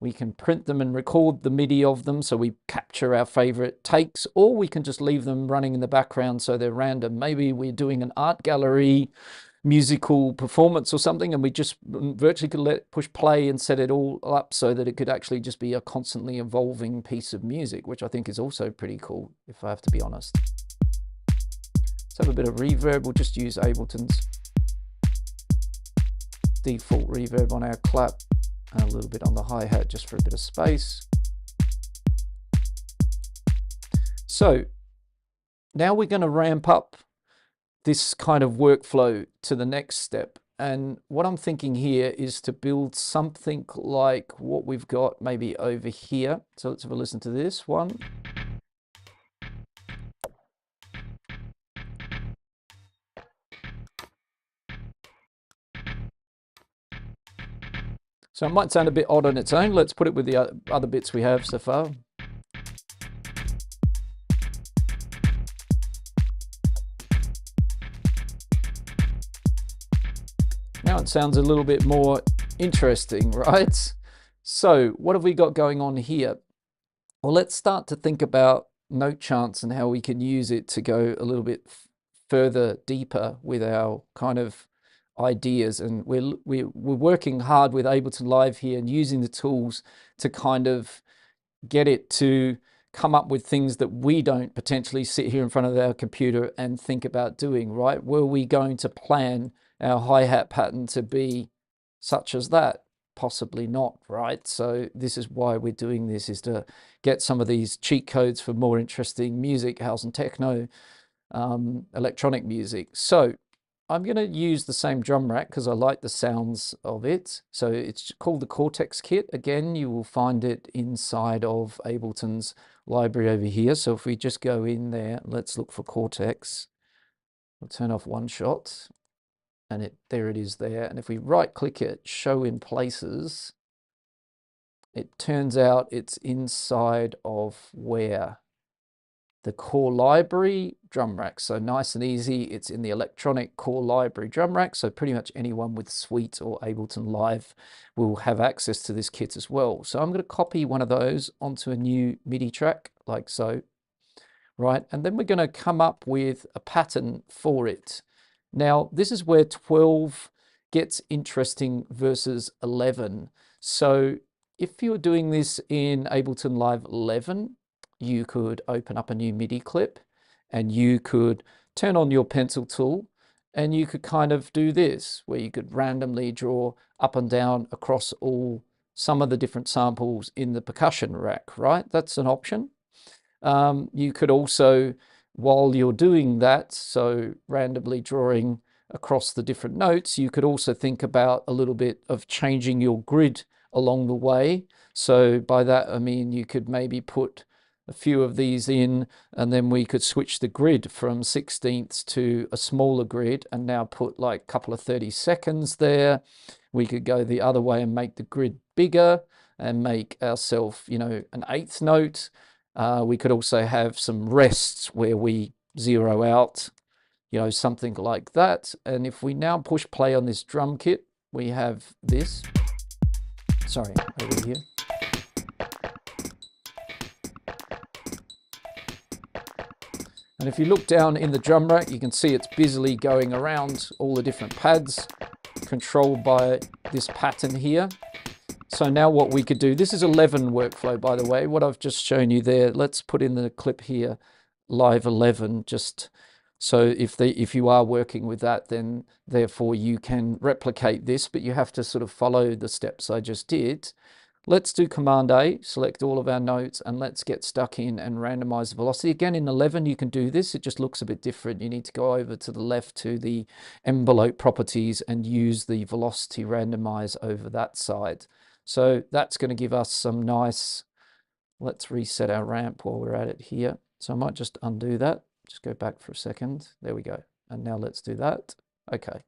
We can print them and record the MIDI of them so we capture our favorite takes, or we can just leave them running in the background so they're random. Maybe we're doing an art gallery musical performance or something, and we just virtually could push play and set it all up so that it could actually just be a constantly evolving piece of music, which I think is also pretty cool, if I have to be honest. Let's have a bit of reverb. We'll just use Ableton's default reverb on our clap and a little bit on the hi-hat just for a bit of space. So now we're going to ramp up this kind of workflow to the next step. And what I'm thinking here is to build something like what we've got maybe over here. So let's have a listen to this one. So it might sound a bit odd on its own. Let's put it with the other bits we have so far. Now it sounds a little bit more interesting, right? So what have we got going on here? Well, let's start to think about note charts and how we can use it to go a little bit further deeper with our kind of ideas. And we're working hard with Ableton Live here and using the tools to kind of get it to come up with things that we don't potentially sit here in front of our computer and think about doing, right? Were we going to plan our hi-hat pattern to be such as that? Possibly not, right? So this is why we're doing this, is to get some of these cheat codes for more interesting music, house and techno, electronic music. So I'm going to use the same drum rack because I like the sounds of it. So it's called the Cortex kit. Again, you will find it inside of Ableton's library over here. So if we just go in there, let's look for Cortex. We'll turn off one shot and there it is there. And if we right click it, show in places, it turns out it's inside of where? The core library drum rack. So nice and easy. It's in the electronic core library drum rack. So pretty much anyone with Suite or Ableton Live will have access to this kit as well. So I'm going to copy one of those onto a new MIDI track like so, right? And then we're going to come up with a pattern for it. Now, this is where 12 gets interesting versus 11. So if you're doing this in Ableton Live 11, you could open up a new MIDI clip and you could turn on your pencil tool and you could kind of do this, where you could randomly draw up and down across some of the different samples in the percussion rack, right? That's an option. You could also, while you're doing that, so randomly drawing across the different notes, you could also think about a little bit of changing your grid along the way. So by that, I mean, you could maybe put a few of these in, and then we could switch the grid from 16ths to a smaller grid and now put like a couple of 30 seconds there. We could go the other way and make the grid bigger and make ourselves, you know, an 8th note. We could also have some rests where we zero out, you know, something like that. And if we now push play on this drum kit, we have this. Sorry, over here. And if you look down in the drum rack, you can see it's busily going around all the different pads, controlled by this pattern here. So now what we could do, this is 11 workflow, by the way, what I've just shown you there. Let's put in the clip here, live 11, just so if you are working with that, then therefore you can replicate this, but you have to sort of follow the steps I just did. Let's do Command A, select all of our notes, and let's get stuck in and randomize the velocity. Again, in 11, you can do this. It just looks a bit different. You need to go over to the left to the envelope properties and use the velocity randomize over that side. So that's going to give us some nice, let's reset our ramp while we're at it here. So I might just undo that. Just go back for a second. There we go. And now let's do that. Okay.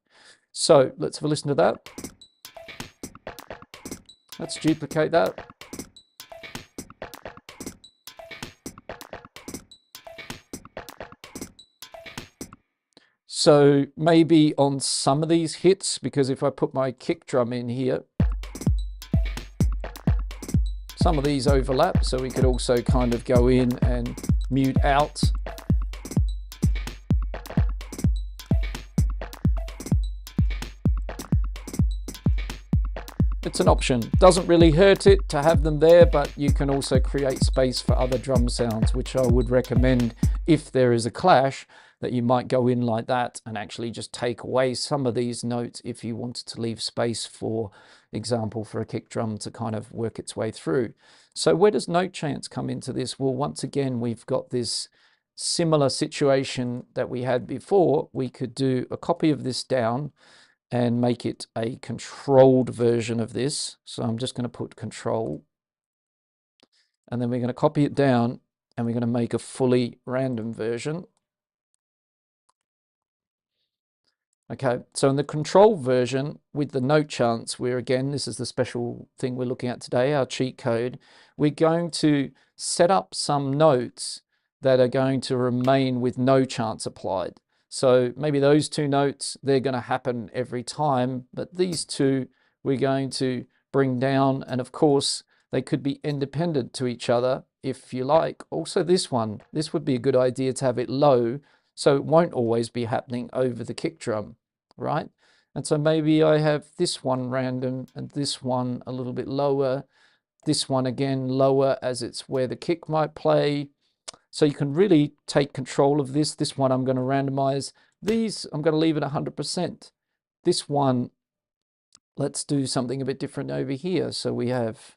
So let's have a listen to that. Let's duplicate that. So maybe on some of these hits, because if I put my kick drum in here, some of these overlap, so we could also kind of go in and mute out. It's an option. Doesn't really hurt it to have them there, but you can also create space for other drum sounds, which I would recommend if there is a clash, that you might go in like that and actually just take away some of these notes if you wanted to leave space, for example, for a kick drum to kind of work its way through. So where does note chance come into this? Well, once again, we've got this similar situation that we had before. We could do a copy of this down and make it a controlled version of this. So I'm just going to put control, and then we're going to copy it down, and we're going to make a fully random version. Okay, so in the control version with the note chance, we're again, this is the special thing we're looking at today, our cheat code. We're going to set up some notes that are going to remain with no chance applied. So maybe those two notes, they're going to happen every time, but these two we're going to bring down, and of course they could be independent to each other if you like. Also this one, this would be a good idea to have it low, so it won't always be happening over the kick drum, right? And so maybe I have this one random and this one a little bit lower, this one again lower as it's where the kick might play. So you can really take control of this. This one I'm going to randomize. These I'm going to leave it 100%. This one, let's do something a bit different over here. So we have,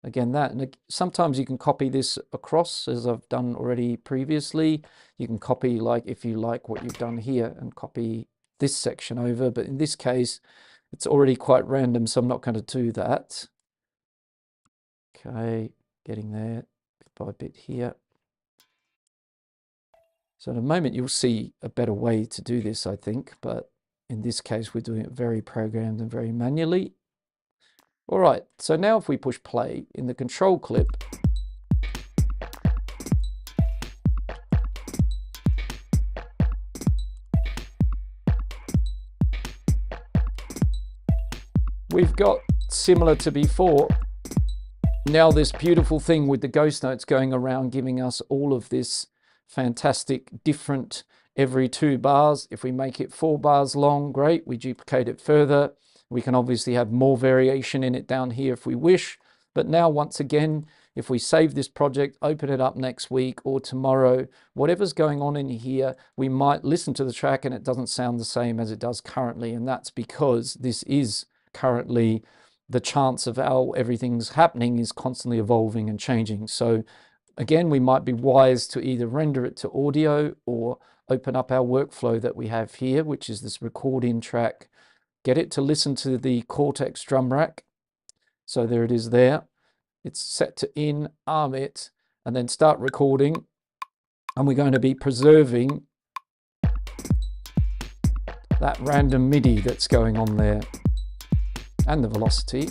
again, that. And sometimes you can copy this across, as I've done already previously. You can copy, like, if you like what you've done here, and copy this section over. But in this case, it's already quite random, so I'm not going to do that. Okay, getting there bit by bit here. So in a moment, you'll see a better way to do this, I think. But in this case, we're doing it very programmed and very manually. All right, so now if we push play in the control clip, we've got, similar to before, now this beautiful thing with the ghost notes going around, giving us all of this fantastic different every 2 bars. If we make it 4 bars long, great, we duplicate it further. We can obviously have more variation in it down here if we wish. But now, once again, if we save this project, open it up next week or tomorrow, whatever's going on in here, we might listen to the track and it doesn't sound the same as it does currently. And that's because this is currently the chance of how everything's happening is constantly evolving and changing. So again, we might be wise to either render it to audio or open up our workflow that we have here, which is this record in track, get it to listen to the Cortex drum rack. So there it is there. It's set to in, arm it, and then start recording. And we're going to be preserving that random MIDI that's going on there and the velocity.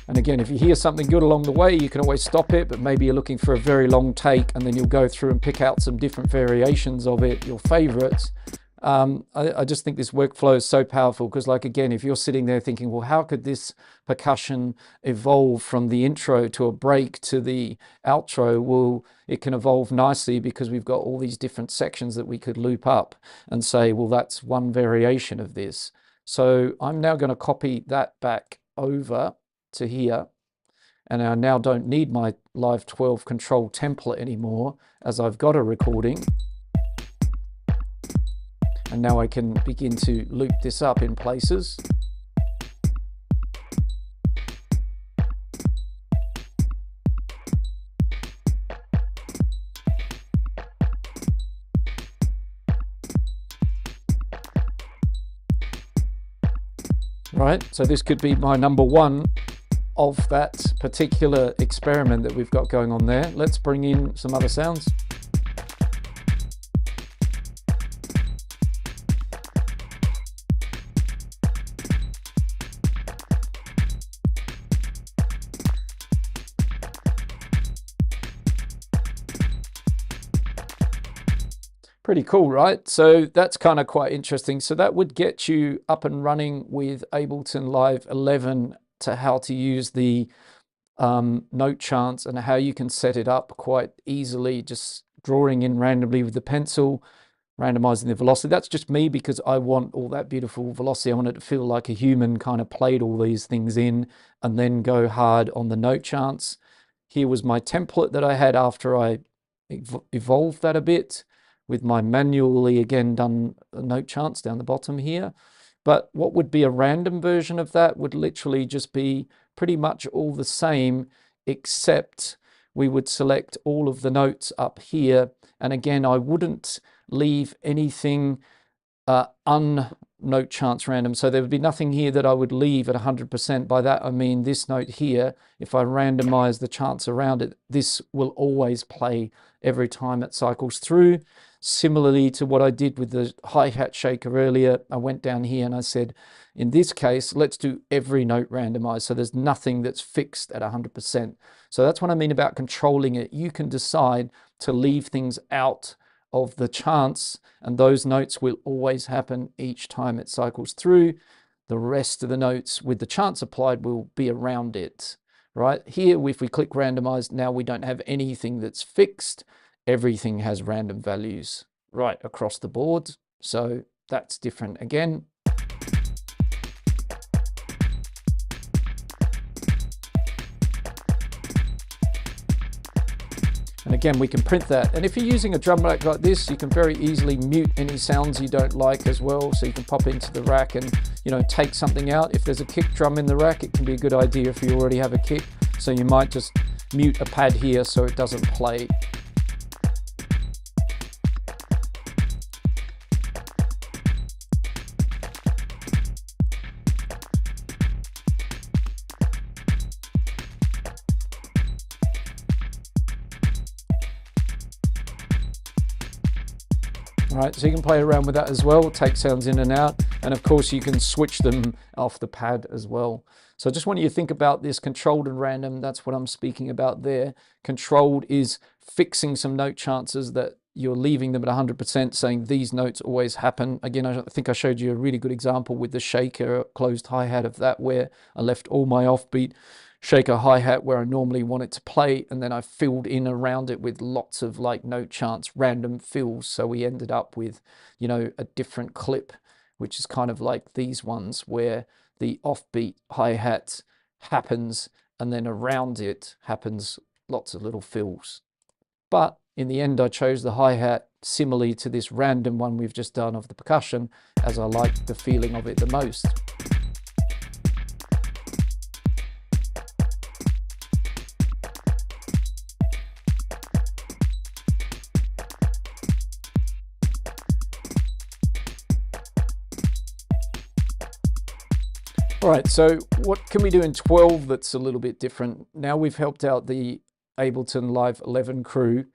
And again, if you hear something good along the way, you can always stop it, but maybe you're looking for a very long take, and then you'll go through and pick out some different variations of it, your favorites. I just think this workflow is so powerful because, like, again, if you're sitting there thinking, well, how could this percussion evolve from the intro to a break to the outro? Well, it can evolve nicely because we've got all these different sections that we could loop up and say, well, that's one variation of this. So I'm now going to copy that back over to here, and I now don't need my Live 12 control template anymore, as I've got a recording. And now I can begin to loop this up in places. Right, so this could be my number one of that particular experiment that we've got going on there. Let's bring in some other sounds. Pretty cool, right? So that's kind of quite interesting. So that would get you up and running with Ableton Live 11 to how to use the note chants and how you can set it up quite easily, just drawing in randomly with the pencil, randomizing the velocity. That's just me because I want all that beautiful velocity. I want it to feel like a human kind of played all these things in and then go hard on the note chants. Here was my template that I had after I evolved that a bit, with my manually again done note chants down the bottom here. But what would be a random version of that would literally just be pretty much all the same, except we would select all of the notes up here. And again, I wouldn't leave anything note chants random. So there would be nothing here that I would leave at 100%. By that, I mean this note here, if I randomize the chants around it, this will always play every time it cycles through. Similarly to what I did with the hi-hat shaker earlier, I went down here and I said, in this case, let's do every note randomized. So there's nothing that's fixed at 100%. So that's what I mean about controlling it. You can decide to leave things out of the chants, and those notes will always happen each time it cycles through. The rest of the notes with the chants applied will be around it. Right here, if we click randomize, now we don't have anything that's fixed. Everything has random values right across the board. So that's different again. And again, we can print that. And if you're using a drum rack like this, you can very easily mute any sounds you don't like as well. So you can pop into the rack and, you know, take something out. If there's a kick drum in the rack, it can be a good idea if you already have a kick. So you might just mute a pad here so it doesn't play. Right, so you can play around with that as well, take sounds in and out, and of course you can switch them off the pad as well. So I just want you to think about this controlled and random. That's what I'm speaking about there. Controlled is fixing some note chances that you're leaving them at 100%, saying these notes always happen. Again, I think I showed you a really good example with the shaker closed hi-hat of that, where I left all my offbeat shaker hi-hat where I normally want it to play, and then I filled in around it with lots of like note chants, random fills. So we ended up with, you know, a different clip, which is kind of like these ones where the offbeat hi-hat happens and then around it happens lots of little fills. But in the end, I chose the hi-hat similarly to this random one we've just done of the percussion, as I liked the feeling of it the most. All right, so what can we do in 12 that's a little bit different? Now we've helped out the Ableton Live 11 crew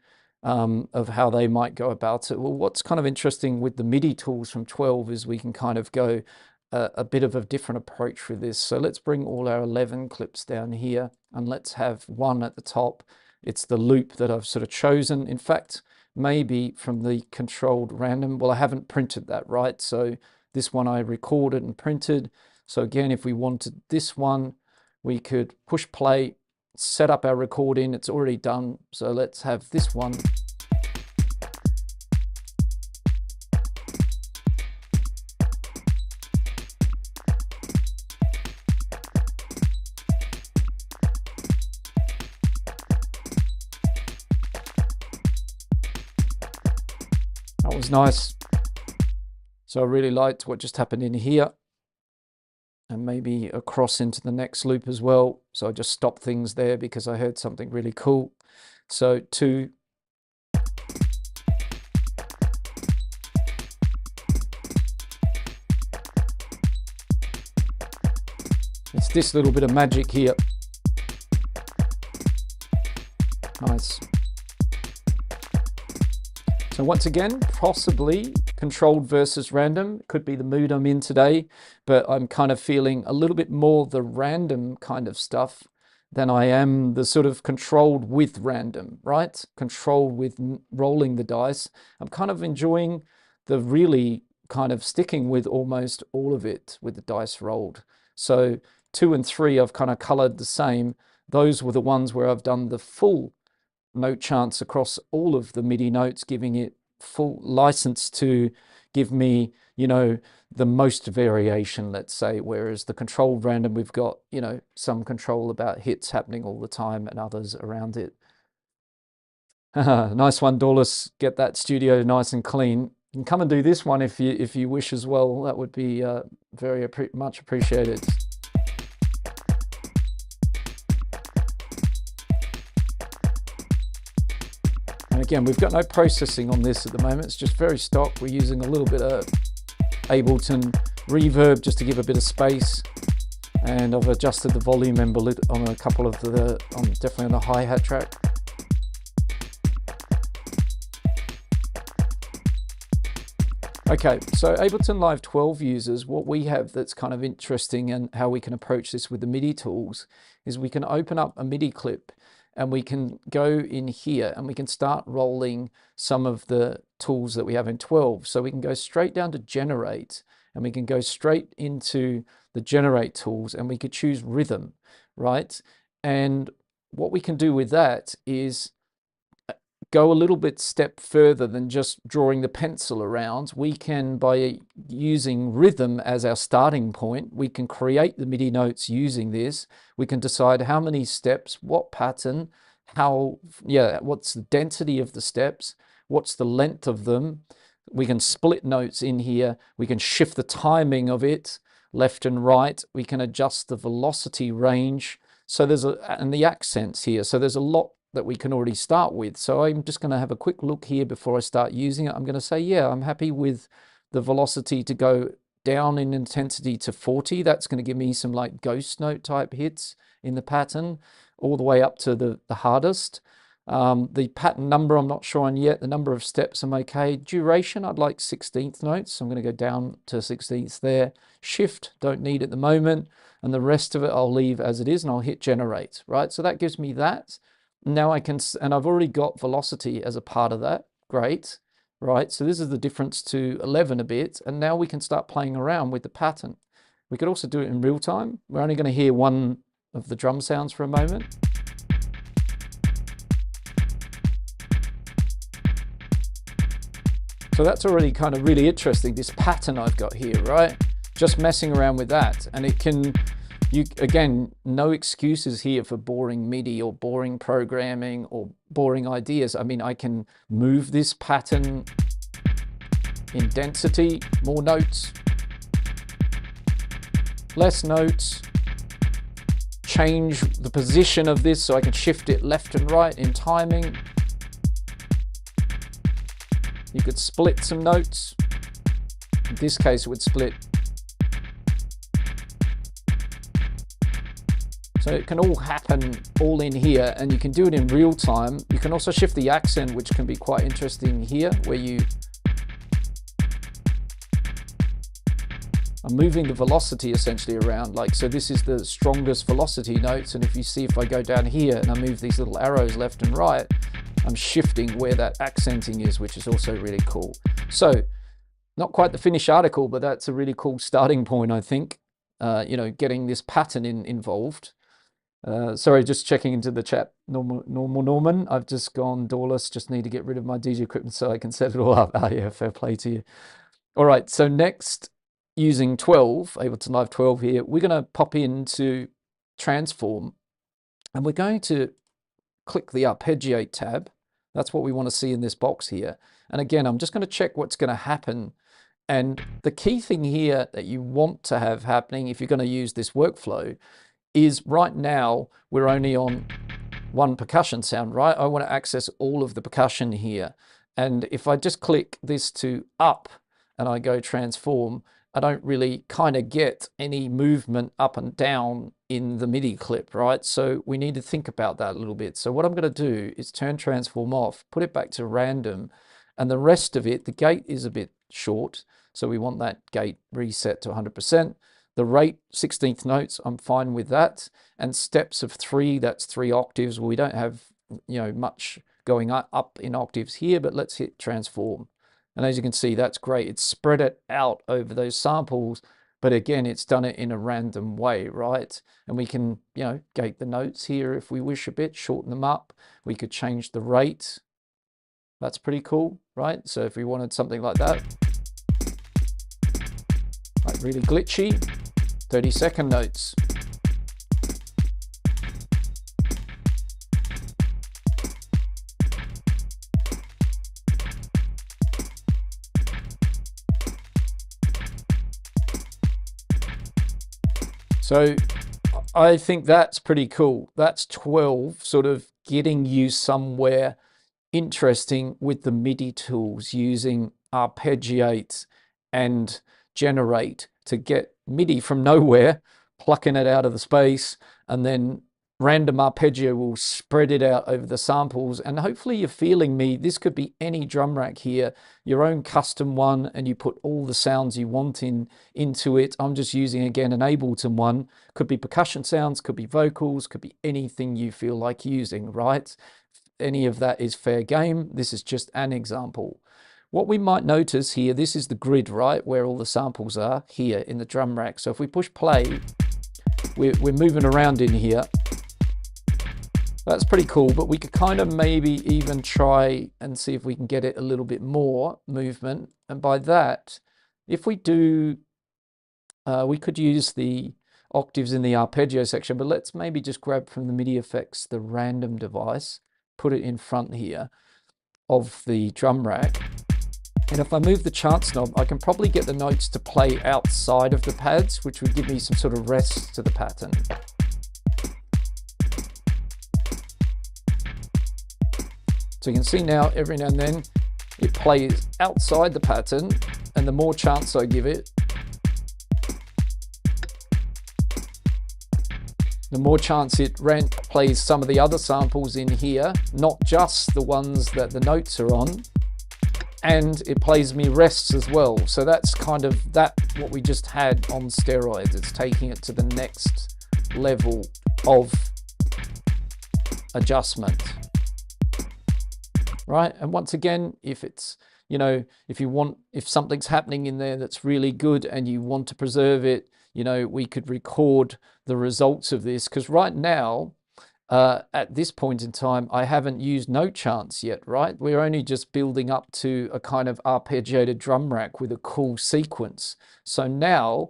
of how they might go about it. Well, what's kind of interesting with the MIDI tools from 12 is we can kind of go a bit of a different approach with this. So let's bring all our 11 clips down here and let's have one at the top. It's the loop that I've sort of chosen. In fact, maybe from the controlled random, well, I haven't printed that, right? So this one I recorded and printed. So again, if we wanted this one, we could push play, set up our recording. It's already done. So let's have this one. That was nice. So I really liked what just happened in here. And maybe across into the next loop as well. So I just stopped things there because I heard something really cool. So 2. It's this little bit of magic here. Nice. So once again, possibly controlled versus random. Could be the mood I'm in today, but I'm kind of feeling a little bit more the random kind of stuff than I am the sort of controlled with random, right? Controlled with rolling the dice. I'm kind of enjoying the really kind of sticking with almost all of it with the dice rolled. So 2 and 3 I've kind of colored the same. Those were the ones where I've done the full note chants across all of the MIDI notes, giving it full license to give me, you know, the most variation, let's say, whereas the controlled random, we've got, you know, some control about hits happening all the time and others around it. Nice one, Dorlus. Get that studio nice and clean. You can come and do this one if you wish as well. That would be very much appreciated. And again, we've got no processing on this at the moment. It's just very stock. We're using a little bit of Ableton reverb just to give a bit of space. And I've adjusted the volume on a couple of the, definitely on the hi-hat track. Okay, so Ableton Live 12 users, what we have that's kind of interesting and how we can approach this with the MIDI tools is we can open up a MIDI clip and we can go in here and we can start rolling some of the tools that we have in 12. So we can go straight down to generate and we can go straight into the generate tools and we could choose rhythm, right? And what we can do with that is go a little bit step further than just drawing the pencil around. We can, by using rhythm as our starting point, we can create the MIDI notes using this. We can decide how many steps, what pattern, what's the density of the steps, what's the length of them. We can split notes in here. We can shift the timing of it left and right. We can adjust the velocity range. So and the accents here. So there's a lot that we can already start with. So I'm just going to have a quick look here before I start using it. I'm going to say, yeah, I'm happy with the velocity to go down in intensity to 40. That's going to give me some like ghost note type hits in the pattern, all the way up to the hardest. The pattern number, I'm not sure on yet. The number of steps I'm okay. Duration, I'd like 16th notes. So I'm going to go down to 16th there. Shift, don't need at the moment. And the rest of it I'll leave as it is and I'll hit generate, right? So that gives me that. Now I can, and I've already got velocity as a part of that. Great, right? So this is the difference to 11 a bit. And now we can start playing around with the pattern. We could also do it in real time. We're only going to hear one of the drum sounds for a moment. So that's already kind of really interesting, this pattern I've got here, right? Just messing around with that. And it can, again, no excuses here for boring MIDI or boring programming or boring ideas. I mean, I can move this pattern in density, more notes, less notes, change the position of this so I can shift it left and right in timing. You could split some notes. In this case, it would split So it can all happen all in here, and you can do it in real time. You can also shift the accent, which can be quite interesting here, where you are moving the velocity essentially around. Like, so this is the strongest velocity notes, and if you see, if I go down here and I move these little arrows left and right, I'm shifting where that accenting is, which is also really cool. So not quite the finished article, but that's a really cool starting point, I think. You know, getting this pattern involved. Sorry, just checking into the chat. Normal Norman, I've just gone doorless. Just need to get rid of my DJ equipment so I can set it all up. Ah, yeah, fair play to you. All right, so next, using 12, Ableton Live 12 here, we're going to pop into Transform, and we're going to click the Arpeggiate tab. That's what we want to see in this box here. And again, I'm just going to check what's going to happen. And the key thing here that you want to have happening if you're going to use this workflow is, right now we're only on one percussion sound, right? I want to access all of the percussion here. And if I just click this to up and I go transform, I don't really kind of get any movement up and down in the MIDI clip, right? So we need to think about that a little bit. So what I'm going to do is turn transform off, put it back to random, and the rest of it, the gate is a bit short, so we want that gate reset to 100%. The rate, 16th notes, I'm fine with that. And steps of 3, that's 3 octaves. Well, we don't have, you know, much going up in octaves here, but let's hit transform. And as you can see, that's great. It's spread it out over those samples, but again, it's done it in a random way, right? And we can, you know, gate the notes here if we wish a bit, shorten them up. We could change the rate. That's pretty cool, right? So if we wanted something like that, like really glitchy, 30-second notes. So I think that's pretty cool. That's 12, sort of getting you somewhere interesting with the MIDI tools, using Arpeggiate and Generate to get MIDI from nowhere, plucking it out of the space, and then random arpeggio will spread it out over the samples. And hopefully you're feeling me. This could be any drum rack here, your own custom one, and you put all the sounds you want into it. I'm just using, again, an Ableton one. Could be percussion sounds, could be vocals, could be anything you feel like using, right? Any of that is fair game. This is just an example. What we might notice here, this is the grid, right, where all the samples are here in the drum rack. So if we push play, we're moving around in here. That's pretty cool, but we could kind of maybe even try and see if we can get it a little bit more movement. And by that, if we do, we could use the octaves in the arpeggio section, but let's maybe just grab from the MIDI effects the random device, put it in front here of the drum rack. And if I move the chance knob, I can probably get the notes to play outside of the pads, which would give me some sort of rest to the pattern. So you can see now, every now and then, it plays outside the pattern, and the more chance I give it, the more chance it plays some of the other samples in here, not just the ones that the notes are on, and it plays me rests as well. So that's kind of what we just had on steroids. It's taking it to the next level of adjustment. Right, and once again, if it's, you know, if something's happening in there that's really good and you want to preserve it, you know, we could record the results of this, because right now, at this point in time, I haven't used note chants yet, right? We're only just building up to a kind of arpeggiated drum rack with a cool sequence. So now,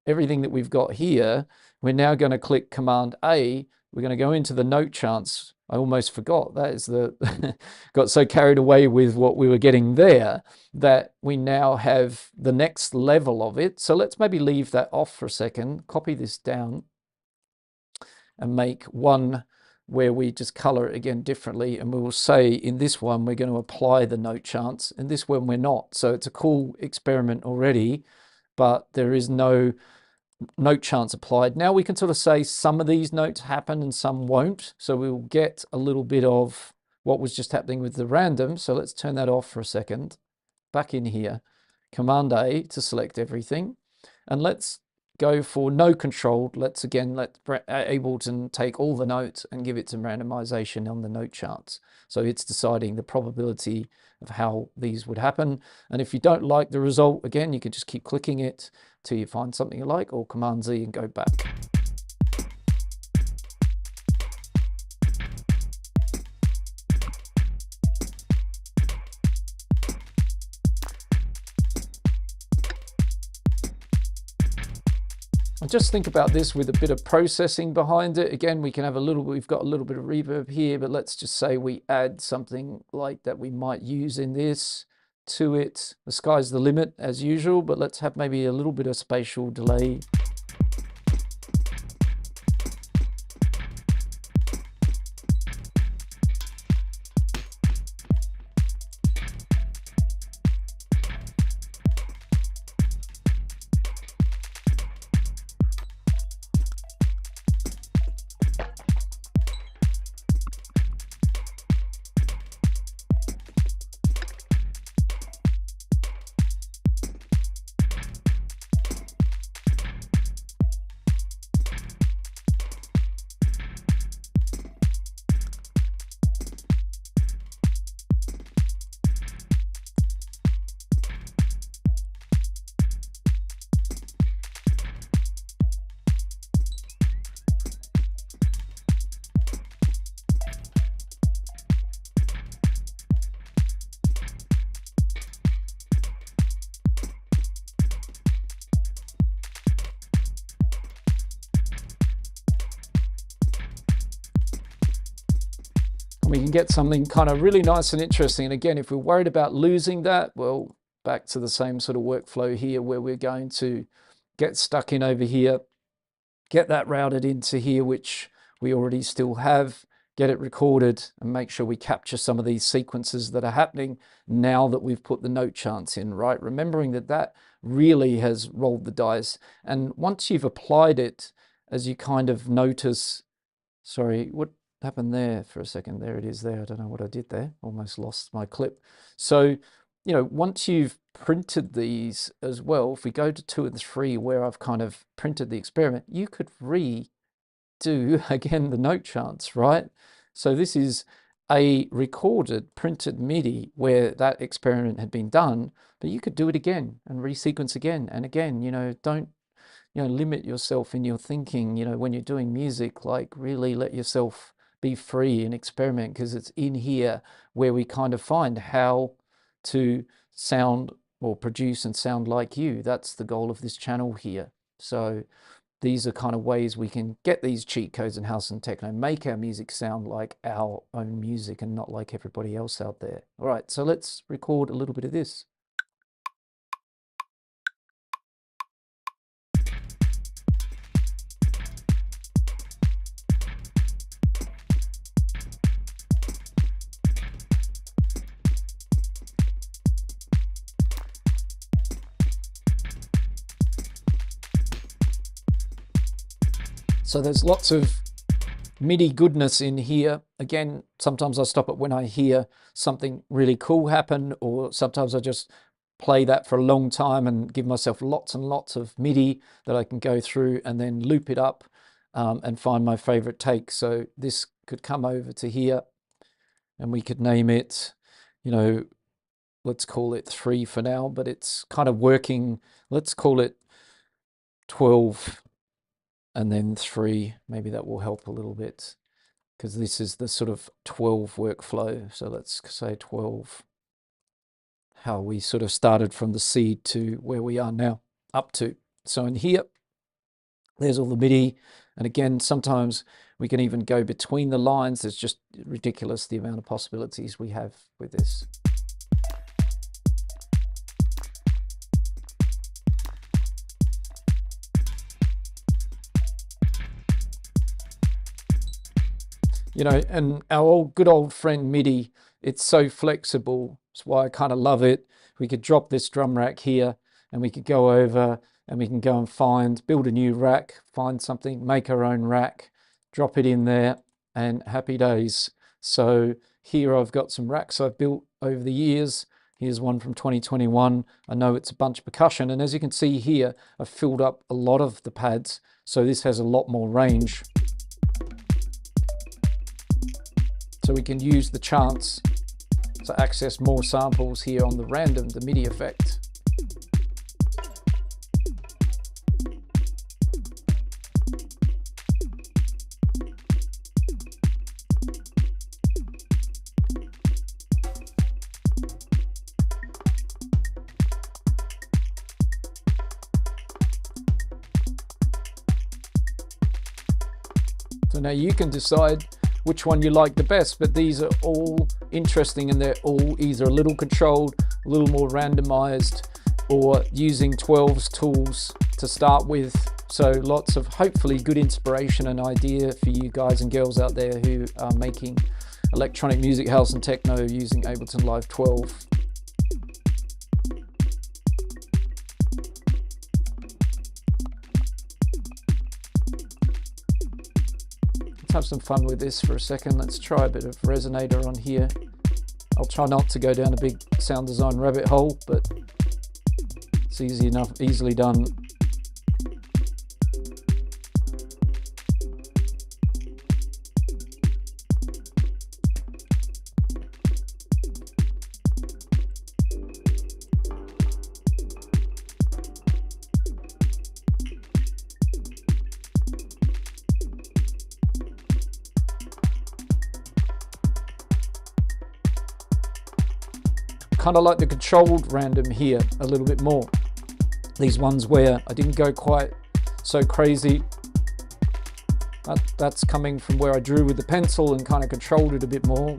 everything that we've got here, we're now going to click Command A, we're going to go into the note chants. I almost forgot. That is got so carried away with what we were getting there that we now have the next level of it. So let's maybe leave that off for a second, copy this down and make one where we just color it again differently. And we will say in this one, we're going to apply the note chants, and this one we're not. So it's a cool experiment already, but there is no note chants applied. Now we can sort of say some of these notes happen and some won't. So we'll get a little bit of what was just happening with the random. So let's turn that off for a second. Back in here, Command A to select everything. And let's go for no controlled. Let's again let Ableton take all the notes and give it some randomization on the note charts. So it's deciding the probability of how these would happen. And if you don't like the result, again, you can just keep clicking it till you find something you like, or Command Z and go back. And just think about this with a bit of processing behind it. Again, we can have we've got a little bit of reverb here, but let's just say we add something like that we might use in this to it. The sky's the limit as usual, but let's have maybe a little bit of spatial delay. We can get something kind of really nice and interesting. And again, if we're worried about losing that, well, back to the same sort of workflow here where we're going to get stuck in over here, get that routed into here, which we already still have, get it recorded, and make sure we capture some of these sequences that are happening now that we've put the note chants in, right? Remembering that that really has rolled the dice. And once you've applied it, as you kind of notice, sorry, what happened there for a second? There it is there. I don't know what I did there. Almost lost my clip. So, you know, once you've printed these as well, if we go to 2 and 3, where I've kind of printed the experiment, you could redo again the note chants, right? So this is a recorded printed MIDI where that experiment had been done, but you could do it again and resequence again and again. You know, don't limit yourself in your thinking. You know, when you're doing music, like really let yourself be free and experiment, because it's in here where we kind of find how to sound or produce and sound like you. That's the goal of this channel here. So these are kind of ways we can get these cheat codes in house and techno, make our music sound like our own music and not like everybody else out there. All right, so let's record a little bit of this. So there's lots of MIDI goodness in here. Again, sometimes I stop it when I hear something really cool happen, or sometimes I just play that for a long time and give myself lots and lots of MIDI that I can go through and then loop it up and find my favorite take. So this could come over to here and we could name it, you know, let's call it 3 for now, but it's kind of working. Let's call it 12 and then 3. Maybe that will help a little bit, because this is the sort of 12 workflow. So let's say 12, how we sort of started from the seed to where we are now up to. So in here, there's all the MIDI. And again, sometimes we can even go between the lines. It's just ridiculous the amount of possibilities we have with this. You know, and our good old friend MIDI, it's so flexible. That's why I kind of love it. We could drop this drum rack here and we could go over and we can go and build a new rack, find something, make our own rack, drop it in there, and happy days. So here I've got some racks I've built over the years. Here's one from 2021. I know it's a bunch of percussion, and as you can see here, I've filled up a lot of the pads, so this has a lot more range. So we can use the chance to access more samples here on the random, the MIDI effect. So now you can decide which one you like the best, but these are all interesting and they're all either a little controlled, a little more randomized, or using 12's tools to start with. So lots of hopefully good inspiration and idea for you guys and girls out there who are making electronic music, house and techno using Ableton Live 12. Have some fun with this for a second. Let's try a bit of resonator on here. I'll try not to go down a big sound design rabbit hole, but it's easily done. Kind of like the controlled random here a little bit more. These ones where I didn't go quite so crazy. That's coming from where I drew with the pencil and kind of controlled it a bit more.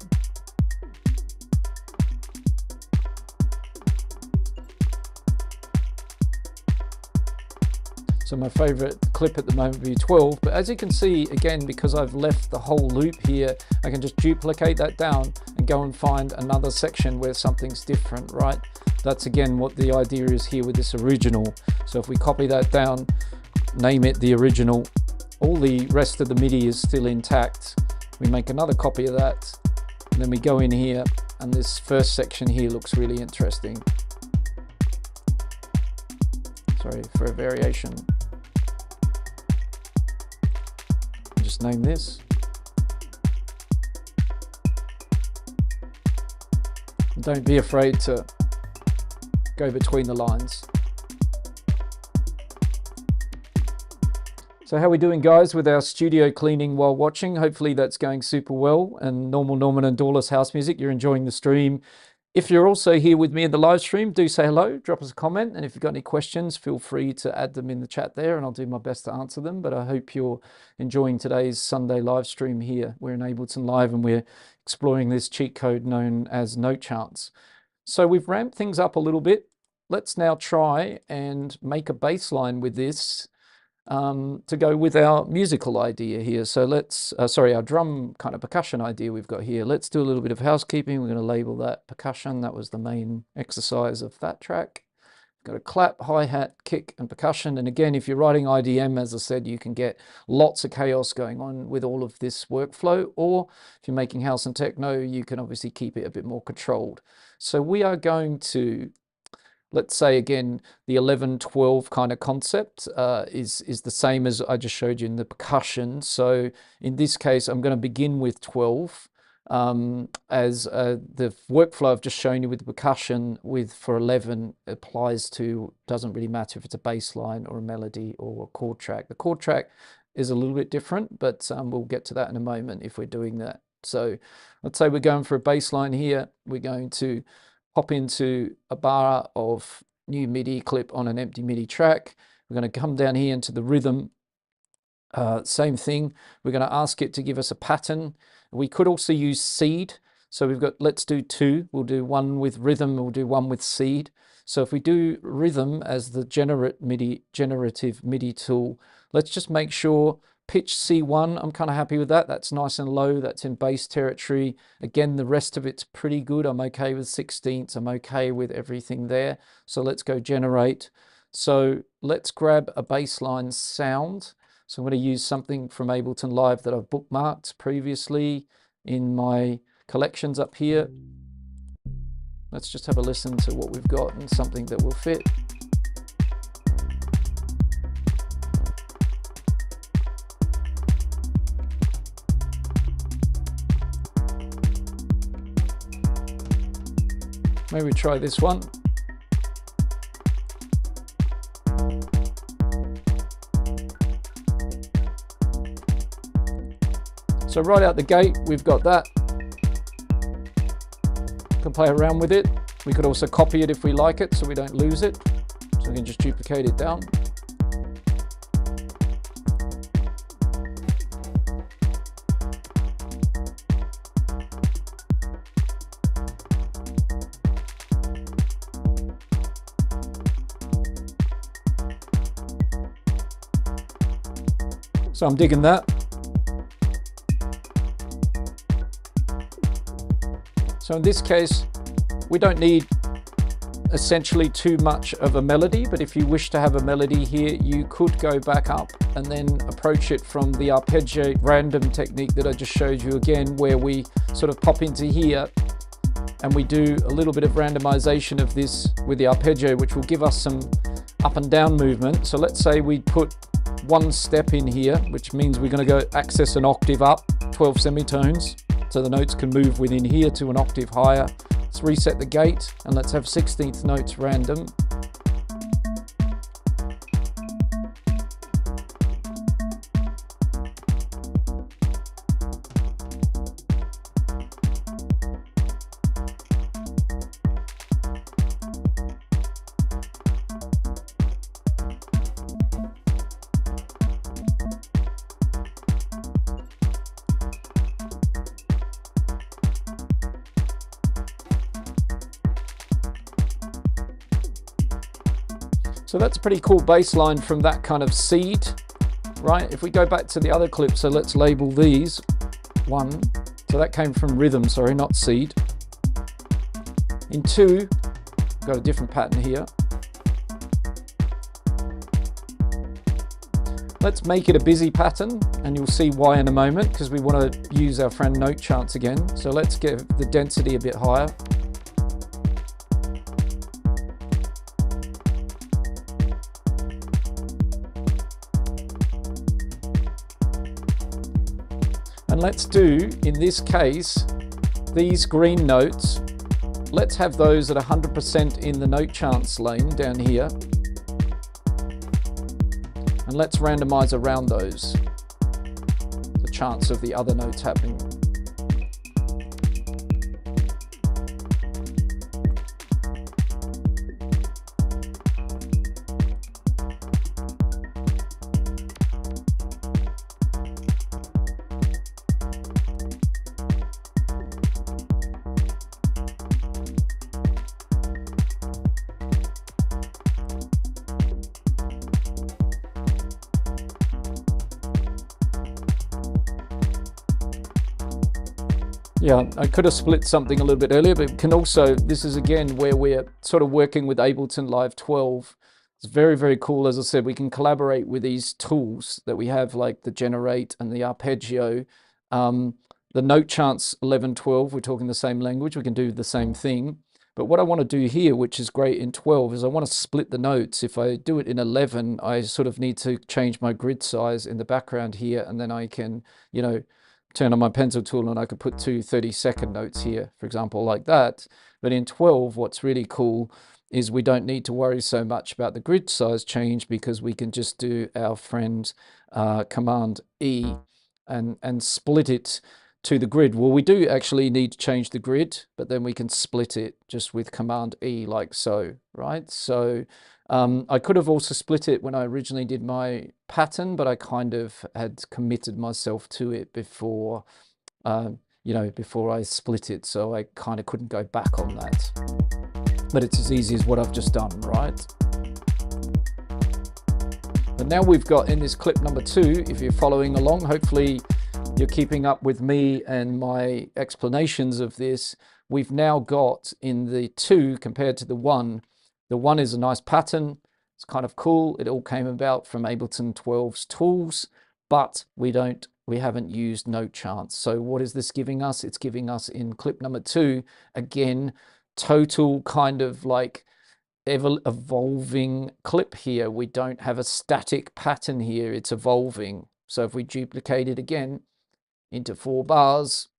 So my favorite clip at the moment would be 12, but as you can see, again, because I've left the whole loop here, I can just duplicate that down and go and find another section where something's different, right? That's again what the idea is here with this original. So if we copy that down, name it the original, all the rest of the MIDI is still intact. We make another copy of that, and then we go in here, and this first section here looks really interesting. Sorry for a variation. Just name this. Don't be afraid to go between the lines. So how are we doing, guys, with our studio cleaning while watching? Hopefully that's going super well. And Normal Norman and Doorless House Music, you're enjoying the stream. If you're also here with me in the live stream, do say hello, drop us a comment, and if you've got any questions, feel free to add them in the chat there, and I'll do my best to answer them. But I hope you're enjoying today's Sunday live stream here. We're in Ableton Live, and we're exploring this cheat code known as note charts. So we've ramped things up a little bit. Let's now try and make a bass line with this to go with our musical idea here. So let's, our drum kind of percussion idea we've got here. Let's do a little bit of housekeeping. We're going to label that percussion. That was the main exercise of that track. Got a clap, hi-hat, kick, and percussion. And again, if you're writing IDM, as I said, you can get lots of chaos going on with all of this workflow. Or if you're making house and techno, you can obviously keep it a bit more controlled. So we are going to, let's say again, the 11-12 kind of concept is the same as I just showed you in the percussion. So in this case, I'm going to begin with 12 as the workflow I've just shown you with the percussion for 11 applies to, doesn't really matter if it's a bass line or a melody or a chord track. The chord track is a little bit different, but we'll get to that in a moment if we're doing that. So let's say we're going for a bass line here. We're going to pop into a bar of new MIDI clip on an empty MIDI track. We're going to come down here into the rhythm. Same thing. We're going to ask it to give us a pattern. We could also use seed. So we've got, let's do two. We'll do one with rhythm. We'll do one with seed. So if we do rhythm as the generative MIDI tool, let's just make sure pitch C1, I'm kind of happy with that. That's nice and low. That's in bass territory. Again, the rest of it's pretty good. I'm okay with 16ths. I'm okay with everything there. So let's go generate. So let's grab a bassline sound. So I'm going to use something from Ableton Live that I've bookmarked previously in my collections up here. Let's just have a listen to what we've got and something that will fit. Maybe try this one. So right out the gate, we've got that. Can play around with it. We could also copy it if we like it, so we don't lose it. So we can just duplicate it down. So I'm digging that. So in this case, we don't need essentially too much of a melody, but if you wish to have a melody here, you could go back up and then approach it from the arpeggio random technique that I just showed you again, where we sort of pop into here and we do a little bit of randomization of this with the arpeggio, which will give us some up and down movement. So let's say we put one step in here, which means we're going to go access an octave up, 12 semitones, so the notes can move within here to an octave higher. Let's reset the gate and let's have 16th notes random. So that's a pretty cool bass line from that kind of seed, right? If we go back to the other clip, so let's label these. One, so that came from rhythm, sorry, not seed. In two, got a different pattern here. Let's make it a busy pattern, and you'll see why in a moment, because we want to use our friend note charts again. So let's get the density a bit higher. And let's do, in this case, these green notes, let's have those at 100% in the note chance lane down here. And let's randomize around those, the chance of the other notes happening. Yeah, I could have split something a little bit earlier, but can also, this is again where we're sort of working with Ableton Live 12. It's very, very cool. As I said, we can collaborate with these tools that we have, like the generate and the arpeggio. The note chants 11, 12, we're talking the same language. We can do the same thing. But what I want to do here, which is great in 12, is I want to split the notes. If I do it in 11, I sort of need to change my grid size in the background here, and then I can, you know, turn on my pencil tool and I could put two 30-second notes here, for example, like that. But in 12, what's really cool is we don't need to worry so much about the grid size change, because we can just do our friend Command E and split it to the grid. Well, we do actually need to change the grid, but then we can split it just with Command E like so, right? So I could have also split it when I originally did my pattern, but I kind of had committed myself to it before, you know, before I split it. So I kind of couldn't go back on that. But it's as easy as what I've just done, right? But now we've got in this clip number 2, if you're following along, hopefully you're keeping up with me and my explanations of this. We've now got in the 2 compared to the 1. The 1 is a nice pattern. It's kind of cool. It all came about from Ableton 12's tools, but we haven't used note chants. So what is this giving us? It's giving us in clip number 2, again, total kind of like evolving clip here. We don't have a static pattern here. It's evolving. So if we duplicate it again into 4 bars,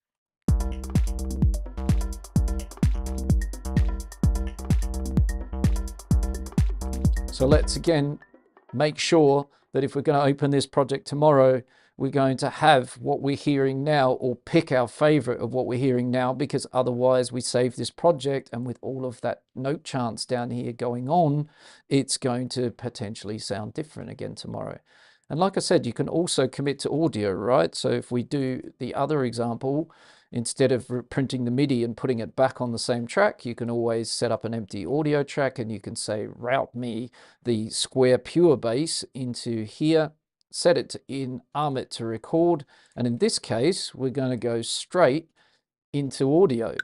so let's again make sure that if we're going to open this project tomorrow, we're going to have what we're hearing now, or pick our favorite of what we're hearing now, because otherwise we save this project and with all of that note chants down here going on, it's going to potentially sound different again tomorrow. And like I said, you can also commit to audio, right? So if we do the other example, instead of printing the MIDI and putting it back on the same track, you can always set up an empty audio track and you can say, route me the square pure bass into here, set it in, arm it to record. And in this case, we're going to go straight into audio.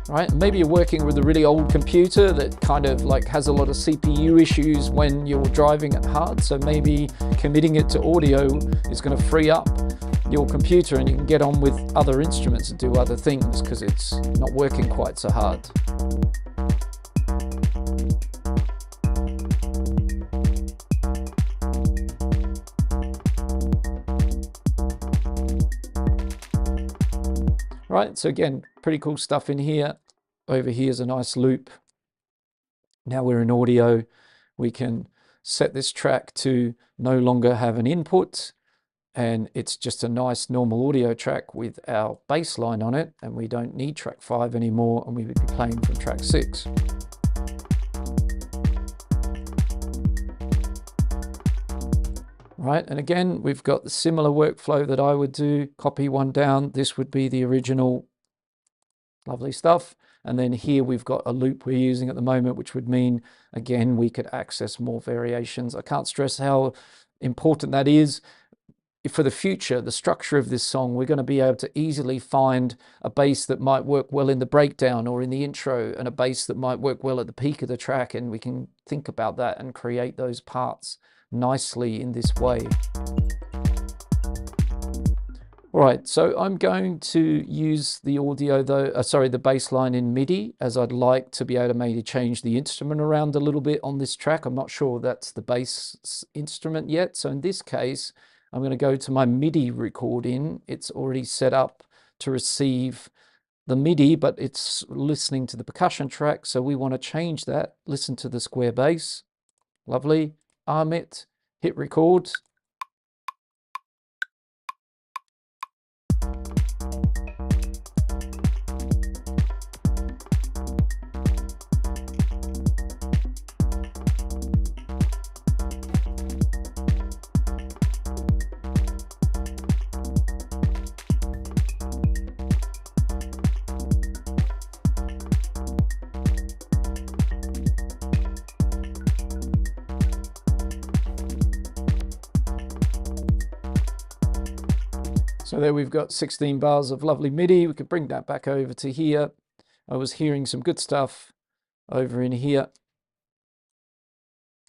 Right, and maybe you're working with a really old computer that kind of like has a lot of CPU issues when you're driving it hard. So maybe committing it to audio is going to free up your computer and you can get on with other instruments and do other things because it's not working quite so hard. Right, so again, pretty cool stuff in here. Over here is a nice loop. Now we're in audio. We can set this track to no longer have an input, and it's just a nice normal audio track with our bass line on it, and we don't need track 5 anymore, and we would be playing from track 6. Right, and again, we've got the similar workflow that I would do. Copy one down. This would be the original. Lovely stuff. And then here we've got a loop we're using at the moment, which would mean, again, we could access more variations. I can't stress how important that is. For the future, the structure of this song, we're going to be able to easily find a bass that might work well in the breakdown or in the intro, and a bass that might work well at the peak of the track, and we can think about that and create those parts nicely in this way. All right, so I'm going to use the audio though, the bass line in MIDI, as I'd like to be able to maybe change the instrument around a little bit on this track. I'm not sure that's the bass instrument yet. So in this case, I'm going to go to my MIDI recording. It's already set up to receive the MIDI, but it's listening to the percussion track. So we want to change that. Listen to the square bass. Lovely. Arm it, hit record. So there we've got 16 bars of lovely MIDI. We could bring that back over to here. I was hearing some good stuff over in here.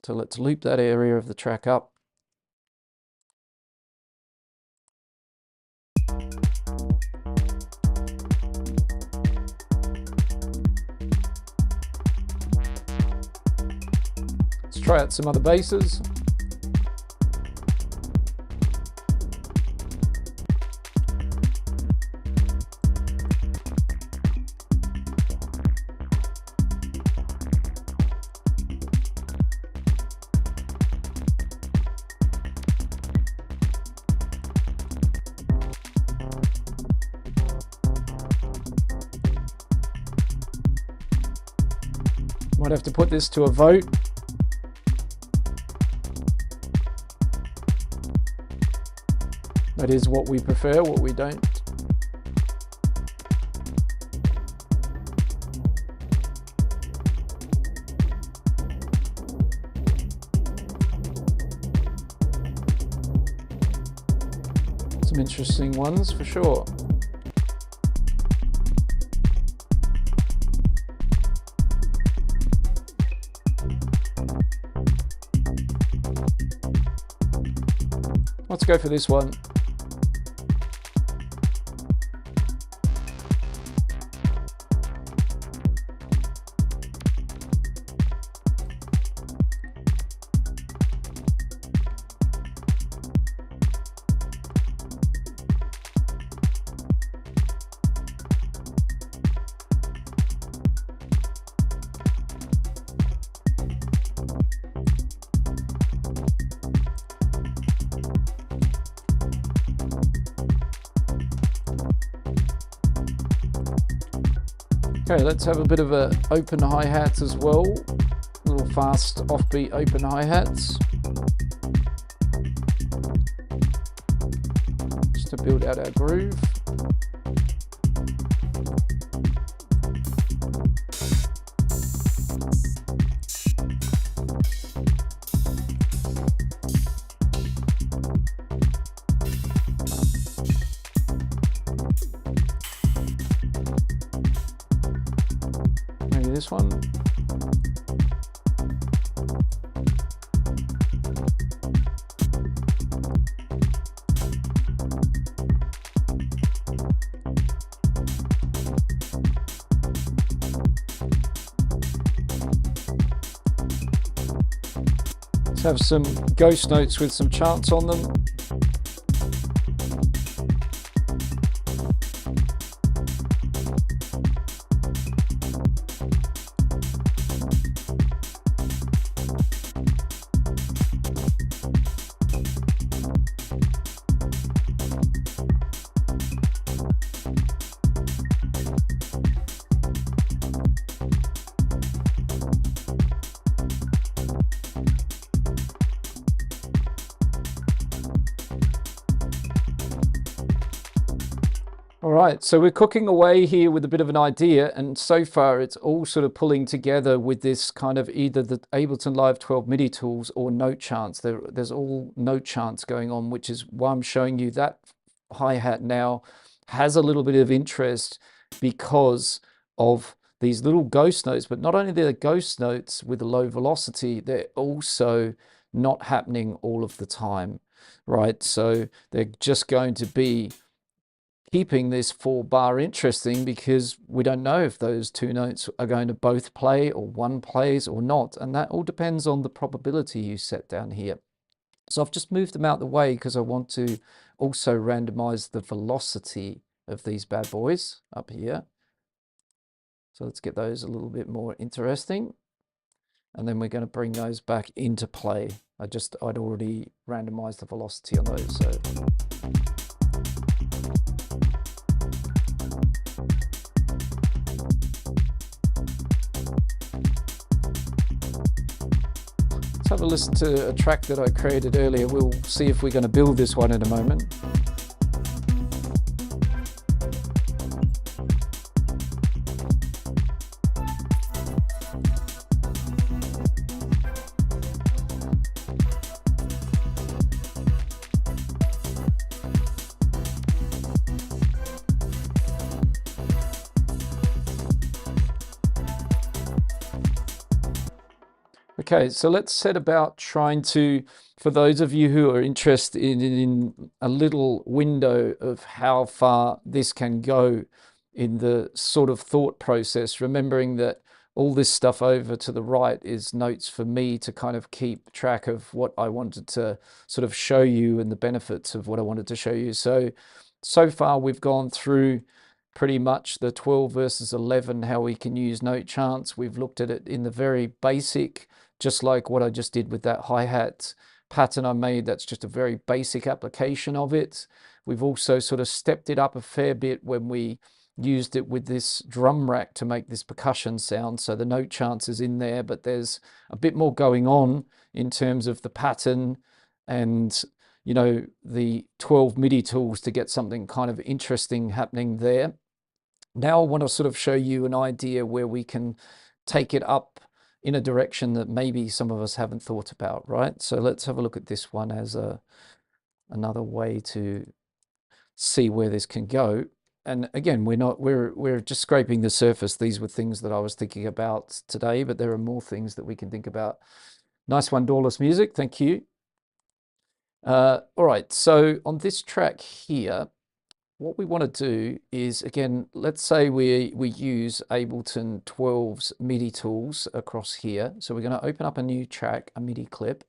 So let's loop that area of the track up. Let's try out some other basses. Might have to put this to a vote. That is what we prefer, what we don't. Some interesting ones for sure. Let's go for this one. Okay, let's have a bit of a open hi-hats as well. Little fast offbeat open hi-hats. Just to build out our groove. Maybe this one. Let's have some ghost notes with some chants on them. All right, so we're cooking away here with a bit of an idea, and so far it's all sort of pulling together with this kind of either the Ableton Live 12 MIDI tools or note chants. There's all note chants going on, which is why I'm showing you that hi-hat now has a little bit of interest because of these little ghost notes, but not only they're ghost notes with a low velocity, they're also not happening all of the time, right? So they're just going to be keeping this 4-bar interesting because we don't know if those two notes are going to both play or one plays or not. And that all depends on the probability you set down here. So I've just moved them out the way because I want to also randomize the velocity of these bad boys up here. So let's get those a little bit more interesting. And then we're going to bring those back into play. I'd already randomized the velocity on those. So let's have a listen to a track that I created earlier. We'll see if we're going to build this one in a moment. Okay, so let's set about trying to, for those of you who are interested in a little window of how far this can go in the sort of thought process, remembering that all this stuff over to the right is notes for me to kind of keep track of what I wanted to sort of show you and the benefits of what I wanted to show you. So far we've gone through pretty much the 12 versus 11, how we can use note chants. We've looked at it in the very basic, just like what I just did with that hi-hat pattern I made. That's just a very basic application of it. We've also sort of stepped it up a fair bit when we used it with this drum rack to make this percussion sound. So the note chants is in there, but there's a bit more going on in terms of the pattern and, you know, the 12 MIDI tools to get something kind of interesting happening there. Now I want to sort of show you an idea where we can take it up in a direction that maybe some of us haven't thought about, right? So let's have a look at this one as another way to see where this can go. And again, we're just scraping the surface. These were things that I was thinking about today, but there are more things that we can think about. Nice one, Doorless Music, thank you. All right, so on this track here, what we want to do is, again, let's say we use Ableton 12's MIDI tools across here. So we're going to open up a new track, a MIDI clip,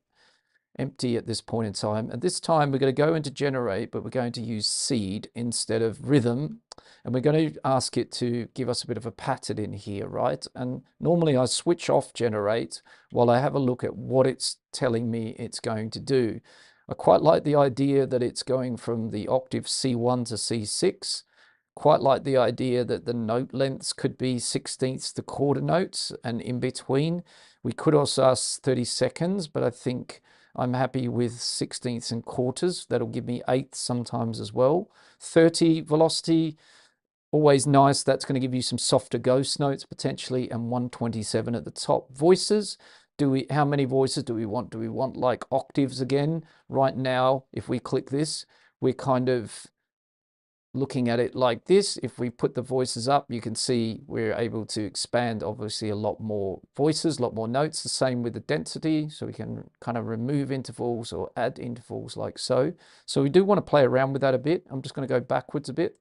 empty at this point in time. At this time, we're going to go into generate, but we're going to use seed instead of rhythm. And we're going to ask it to give us a bit of a pattern in here, right? And normally I switch off generate while I have a look at what it's telling me it's going to do. I quite like the idea that it's going from the octave C1 to C6. Quite like the idea that the note lengths could be 16ths to quarter notes, and in between. We could also ask 30 seconds, but I think I'm happy with 16ths and quarters. That'll give me eighths sometimes as well. 30 velocity, always nice. That's going to give you some softer ghost notes potentially, and 127 at the top. Voices. How many voices do we want? Do we want like octaves again? Right now, if we click this, we're kind of looking at it like this. If we put the voices up, you can see we're able to expand obviously a lot more voices, a lot more notes. The same with the density, so we can kind of remove intervals or add intervals like so. So we do want to play around with that a bit. I'm just going to go backwards a bit.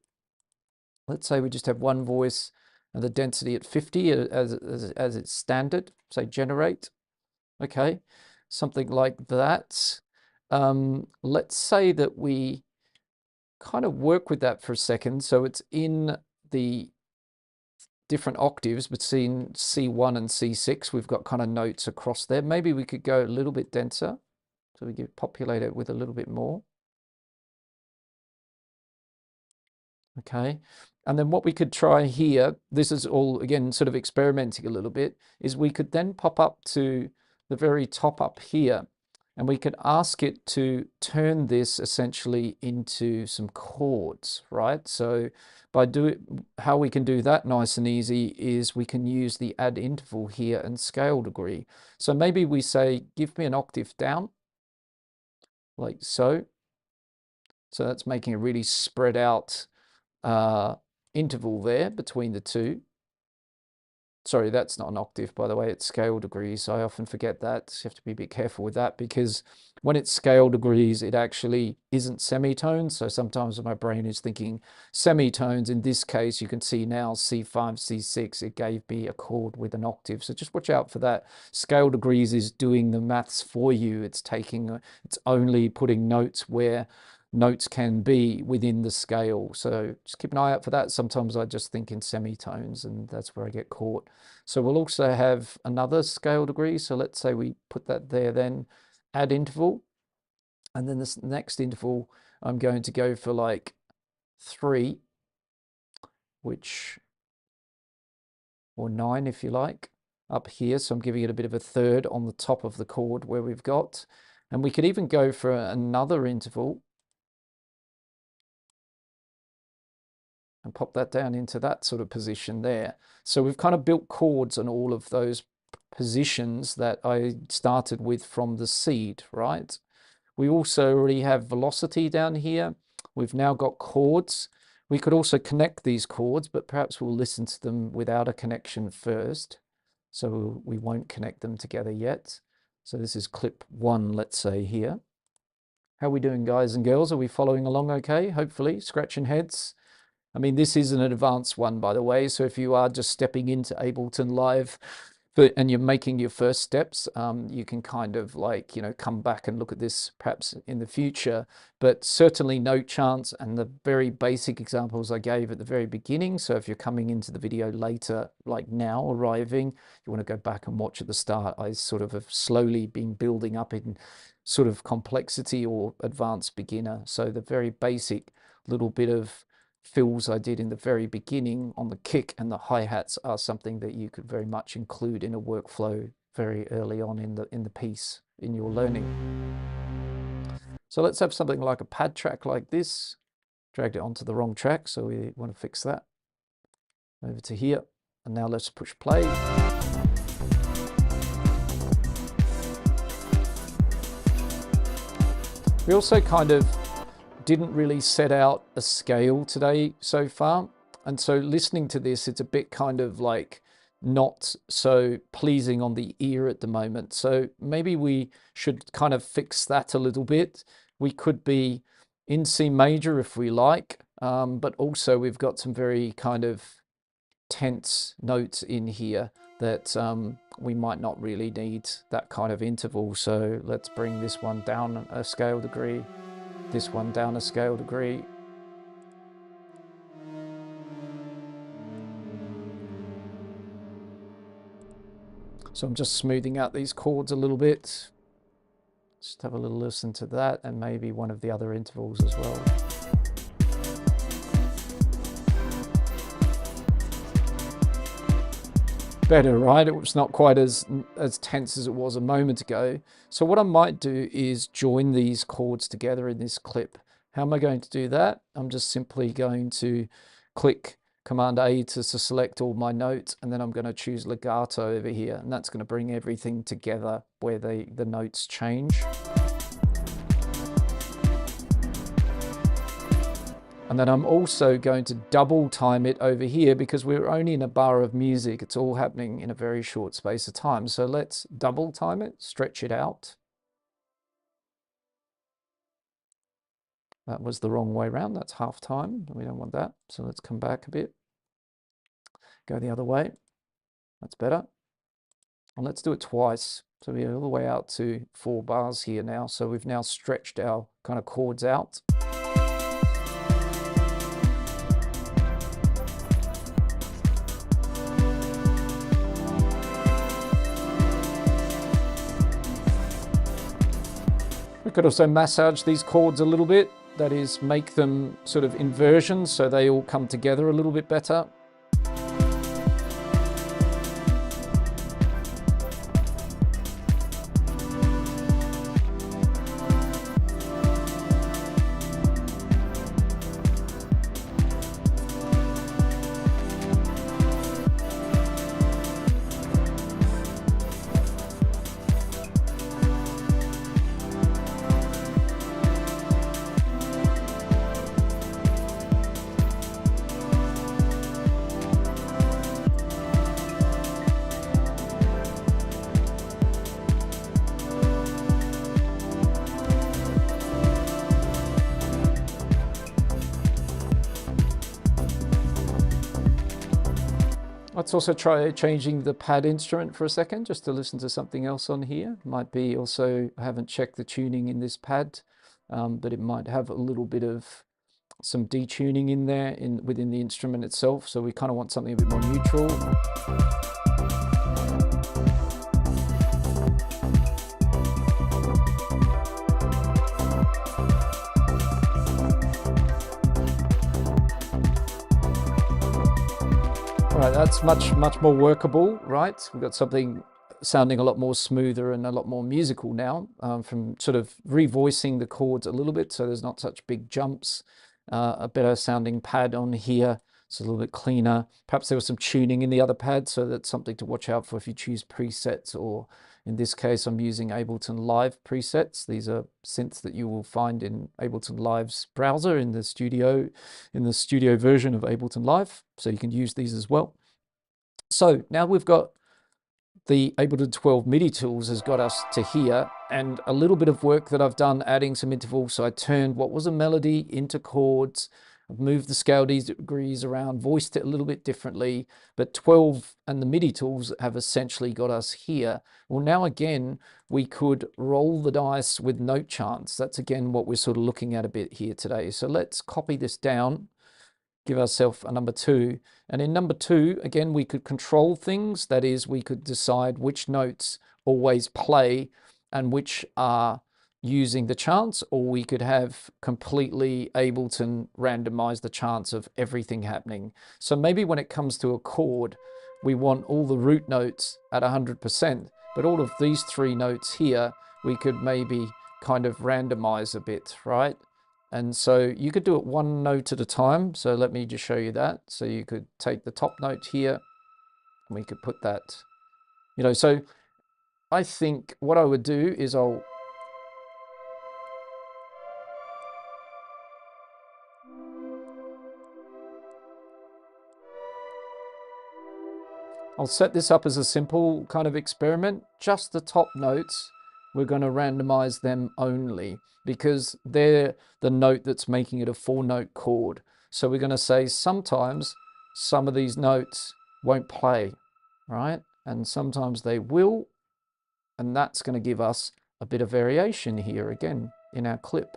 Let's say we just have one voice and the density at 50 as its standard. Say generate. Okay, something like that. Let's say that we kind of work with that for a second. So it's in the different octaves between C1 and C6. We've got kind of notes across there. Maybe we could go a little bit denser. So we could populate it with a little bit more. Okay. And then what we could try here, this is all, again, sort of experimenting a little bit, is we could then pop up to the very top up here, and we could ask it to turn this essentially into some chords, right? So how we can do that nice and easy is we can use the add interval here and scale degree. So maybe we say, give me an octave down, like so. So that's making a really spread out interval there between the two. Sorry, that's not an octave, by the way, it's scale degrees. I often forget that. So you have to be a bit careful with that, because when it's scale degrees, it actually isn't semitones. So sometimes my brain is thinking semitones. In this case, you can see now C5, C6, it gave me a chord with an octave. So just watch out for that. Scale degrees is doing the maths for you. It's only putting notes where notes can be within the scale. So just keep an eye out for that. Sometimes I just think in semitones, and that's where I get caught. So we'll also have another scale degree. So let's say we put that there, then add interval. And then this next interval, I'm going to go for like 3, or 9 if you like, up here. So I'm giving it a bit of a third on the top of the chord where we've got. And we could even go for another interval and pop that down into that sort of position there. So we've kind of built chords on all of those positions that I started with from the seed, right? We also already have velocity down here. We've now got chords. We could also connect these chords, but perhaps we'll listen to them without a connection first. So we won't connect them together yet. So this is clip 1, let's say here. How are we doing, guys and girls? Are we following along okay? Hopefully, scratching heads. I mean, this is an advanced one, by the way. So if you are just stepping into Ableton Live and you're making your first steps, you can kind of like, come back and look at this perhaps in the future. But certainly no chance. And the very basic examples I gave at the very beginning. So if you're coming into the video later, like now arriving, you want to go back and watch at the start. I sort of have slowly been building up in sort of complexity or advanced beginner. So the very basic little bit of fills I did in the very beginning on the kick and the hi-hats are something that you could very much include in a workflow very early on in the piece, in your learning. So let's have something like a pad track like this. Dragged it onto the wrong track, so we want to fix that. Over to here, and now let's push play. We also kind of didn't really set out a scale today so far, and so listening to this, it's a bit kind of like not so pleasing on the ear at the moment. So maybe we should kind of fix that a little bit. We could be in C major if we like, but also we've got some very kind of tense notes in here that we might not really need that kind of interval. So let's bring this one down a scale degree, this one down a scale degree. So I'm just smoothing out these chords a little bit. Just have a little listen to that, and maybe one of the other intervals as well. Better, right? It was not quite as tense as it was a moment ago. So what I might do is join these chords together in this clip. How am I going to do that? I'm just simply going to click Command A to select all my notes, and then I'm going to choose legato over here, and that's going to bring everything together where the notes change. And then I'm also going to double time it over here because we're only in a bar of music. It's all happening in a very short space of time. So let's double time it, stretch it out. That was the wrong way around. That's half time. We don't want that. So let's come back a bit. Go the other way. That's better. And let's do it twice. So we're all the way out to 4 bars here now. So we've now stretched our kind of chords out. We could also massage these chords a little bit, that is, make them sort of inversions so they all come together a little bit better. Let's also try changing the pad instrument for a second, just to listen to something else on here. Might be also, I haven't checked the tuning in this pad, but it might have a little bit of some detuning in there within the instrument itself. So we kind of want something a bit more neutral. Right, that's much more workable, right? We've got something sounding a lot more smoother and a lot more musical now, from sort of revoicing the chords a little bit, so there's not such big jumps. A better sounding pad on here, it's a little bit cleaner. Perhaps there was some tuning in the other pad, so that's something to watch out for if you choose presets, or in this case I'm using Ableton Live presets. These are synths that you will find in Ableton Live's browser in the studio version of Ableton Live, so you can use these as well. So now we've got the Ableton 12 MIDI tools has got us to here, and a little bit of work that I've done adding some intervals. So I turned what was a melody into chords, I've moved the scale degrees around, voiced it a little bit differently, but 12 and the MIDI tools have essentially got us here. Well, now again, we could roll the dice with note chants. That's again what we're sort of looking at a bit here today. So let's copy this down, give ourselves a number 2. And in number 2, again, we could control things. That is, we could decide which notes always play and which are using the chants, or we could have completely Ableton randomize the chants of everything happening. So maybe when it comes to a chord, we want all the root notes at 100%, but all of these 3 notes here, we could maybe kind of randomize a bit, right? And so you could do it 1 note at a time. So let me just show you that. So you could take the top note here, and we could put that, so I think what I would do is I'll set this up as a simple kind of experiment, just the top notes, we're going to randomize them only because they're the note that's making it a 4-note chord. So we're going to say sometimes some of these notes won't play, right? And sometimes they will, and that's going to give us a bit of variation here again in our clip.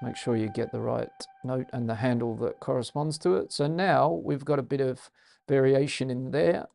Let's make sure you get the right note and the handle that corresponds to it. So now we've got a bit of variation in there.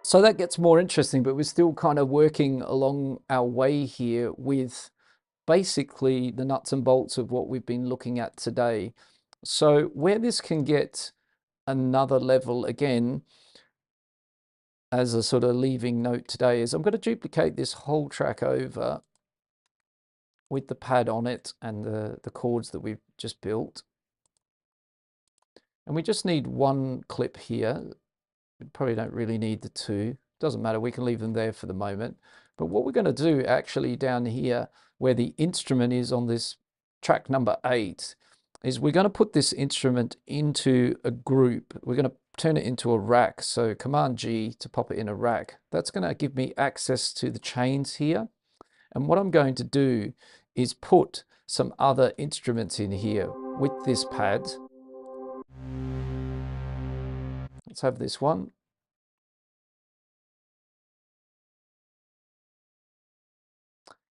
So that gets more interesting, but we're still kind of working along our way here with basically the nuts and bolts of what we've been looking at today. So where this can get another level again, as a sort of leaving note today, is I'm going to duplicate this whole track over with the pad on it and the chords that we've just built. And we just need one clip here. We probably don't really need the two. Doesn't matter, we can leave them there for the moment. But what we're going to do actually down here where the instrument is on this track number 8 is we're going to put this instrument into a group. We're going to turn it into a rack. So Command G to pop it in a rack. That's going to give me access to the chains here. And what I'm going to do is put some other instruments in here with this pad. Let's have this one.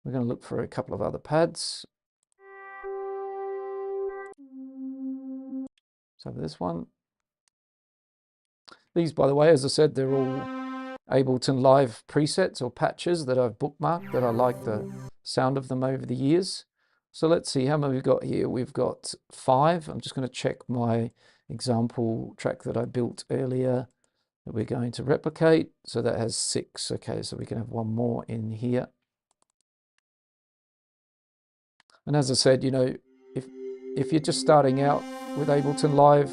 We're going to look for a couple of other pads. So this one. These, by the way, as I said, they're all Ableton Live presets or patches that I've bookmarked that I like the sound of them over the years. So let's see how many we've got here. We've got 5. I'm just going to check my example track that I built earlier that we're going to replicate. So that has 6. Okay, so we can have one more in here. And as I said, you know, if you're just starting out with Ableton Live,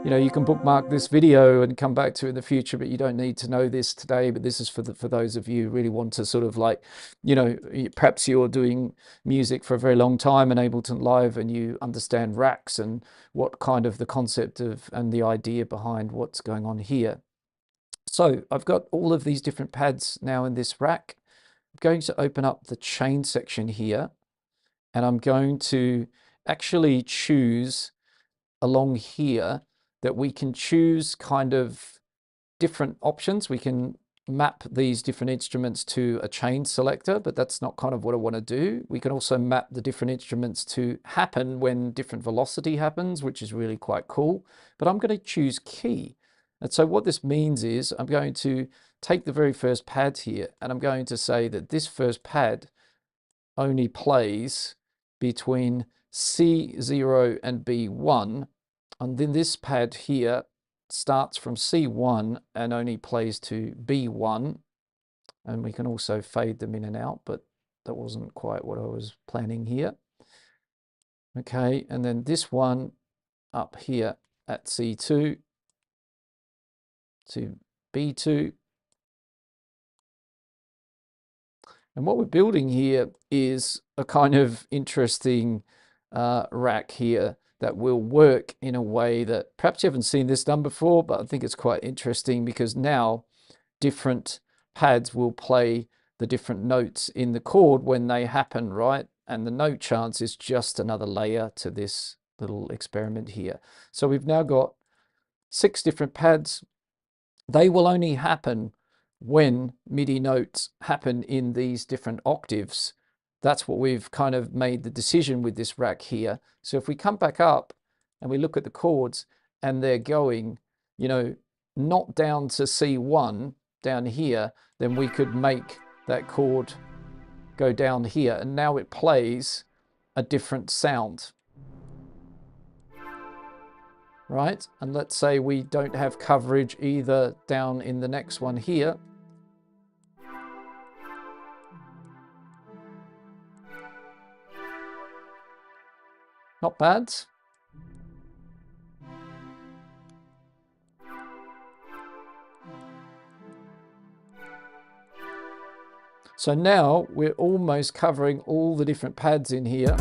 you know, you can bookmark this video and come back to it in the future, but you don't need to know this today. But this is for those of you who really want to sort of like, you know, perhaps you're doing music for a very long time in Ableton Live and you understand racks and what kind of the concept of and the idea behind what's going on here. So I've got all of these different pads now in this rack. I'm going to open up the chain section here. And I'm going to actually choose along here that we can choose kind of different options. We can map these different instruments to a chain selector, but that's not kind of what I want to do. We can also map the different instruments to happen when different velocity happens, which is really quite cool. But I'm going to choose key. And so what this means is I'm going to take the very first pad here, and I'm going to say that this first pad only plays between C0 and B1, and then this pad here starts from C1 and only plays to B1, and we can also fade them in and out, but that wasn't quite what I was planning here. Okay, and then this one up here at C2 to B2. And what we're building here is a kind of interesting rack here that will work in a way that perhaps you haven't seen this done before, but I think it's quite interesting because now different pads will play the different notes in the chord when they happen, right? and the note chance is just another layer to this little experiment here. So we've now got 6 different pads. They will only happen when MIDI notes happen in these different octaves. That's what we've kind of made the decision with this rack here. So if we come back up and we look at the chords and they're going, you know, not down to C1 down here, then we could make that chord go down here, and now it plays a different sound, right? And let's say we don't have coverage either down in the next one here. Not bad. So now we're almost covering all the different pads in here.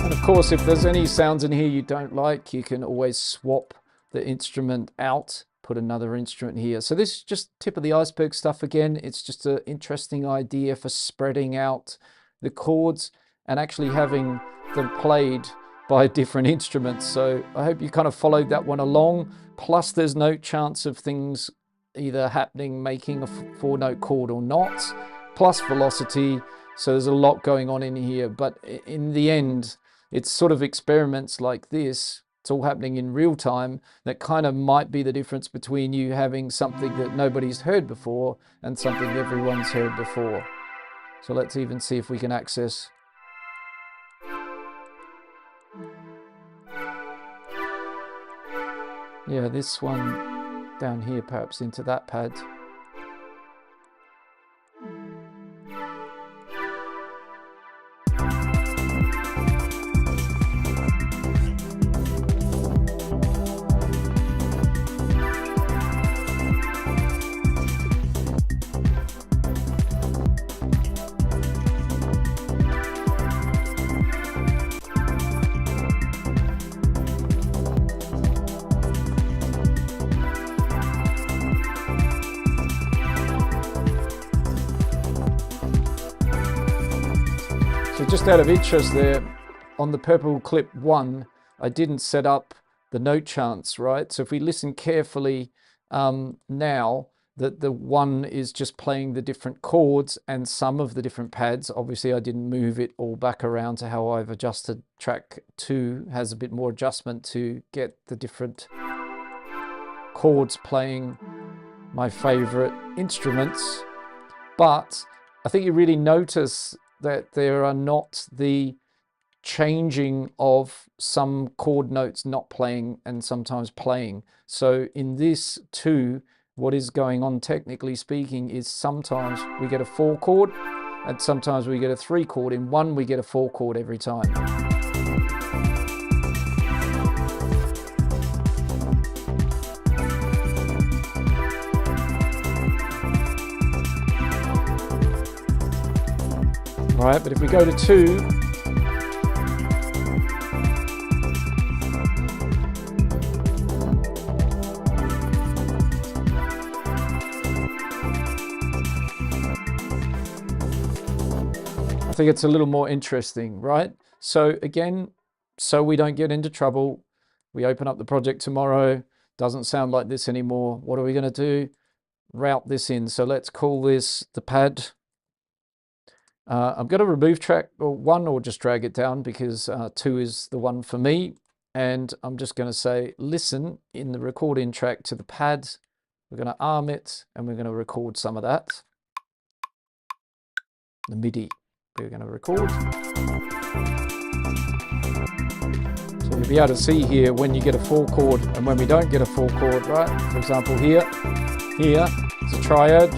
Of course, if there's any sounds in here you don't like, you can always swap the instrument out, put another instrument here. So this is just tip of the iceberg stuff again. It's just an interesting idea for spreading out the chords and actually having them played by different instruments. So I hope you kind of followed that one along. Plus there's no chance of things either happening, making a 4-note chord or not, plus velocity. So there's a lot going on in here, but in the end, it's sort of experiments like this, it's all happening in real time, that kind of might be the difference between you having something that nobody's heard before and something everyone's heard before. So let's even see if we can access. Yeah, this one down here, perhaps into that pad. So just out of interest there, on the purple clip 1, I didn't set up the note chants, right? So if we listen carefully now, that the 1 is just playing the different chords and some of the different pads. Obviously I didn't move it all back around to how I've adjusted. Track 2 has a bit more adjustment to get the different chords playing my favorite instruments. But I think you really notice that there are not the changing of some chord notes not playing and sometimes playing. So in this too, what is going on technically speaking is sometimes we get a 4 chord and sometimes we get a 3 chord. In one we get a 4 chord every time. Right, but if we go to 2, I think it's a little more interesting, right? So again, so we don't get into trouble, we open up the project tomorrow, doesn't sound like this anymore. What are we going to do? Route this in. So let's call this the pad. I'm going to remove track 1 or just drag it down because 2 is the one for me. And I'm just going to say, listen in the recording track to the pad. We're going to arm it and we're going to record some of that. The MIDI we're going to record. So you'll be able to see here when you get a 4 chord and when we don't get a 4 chord, right? For example, here it's a triad.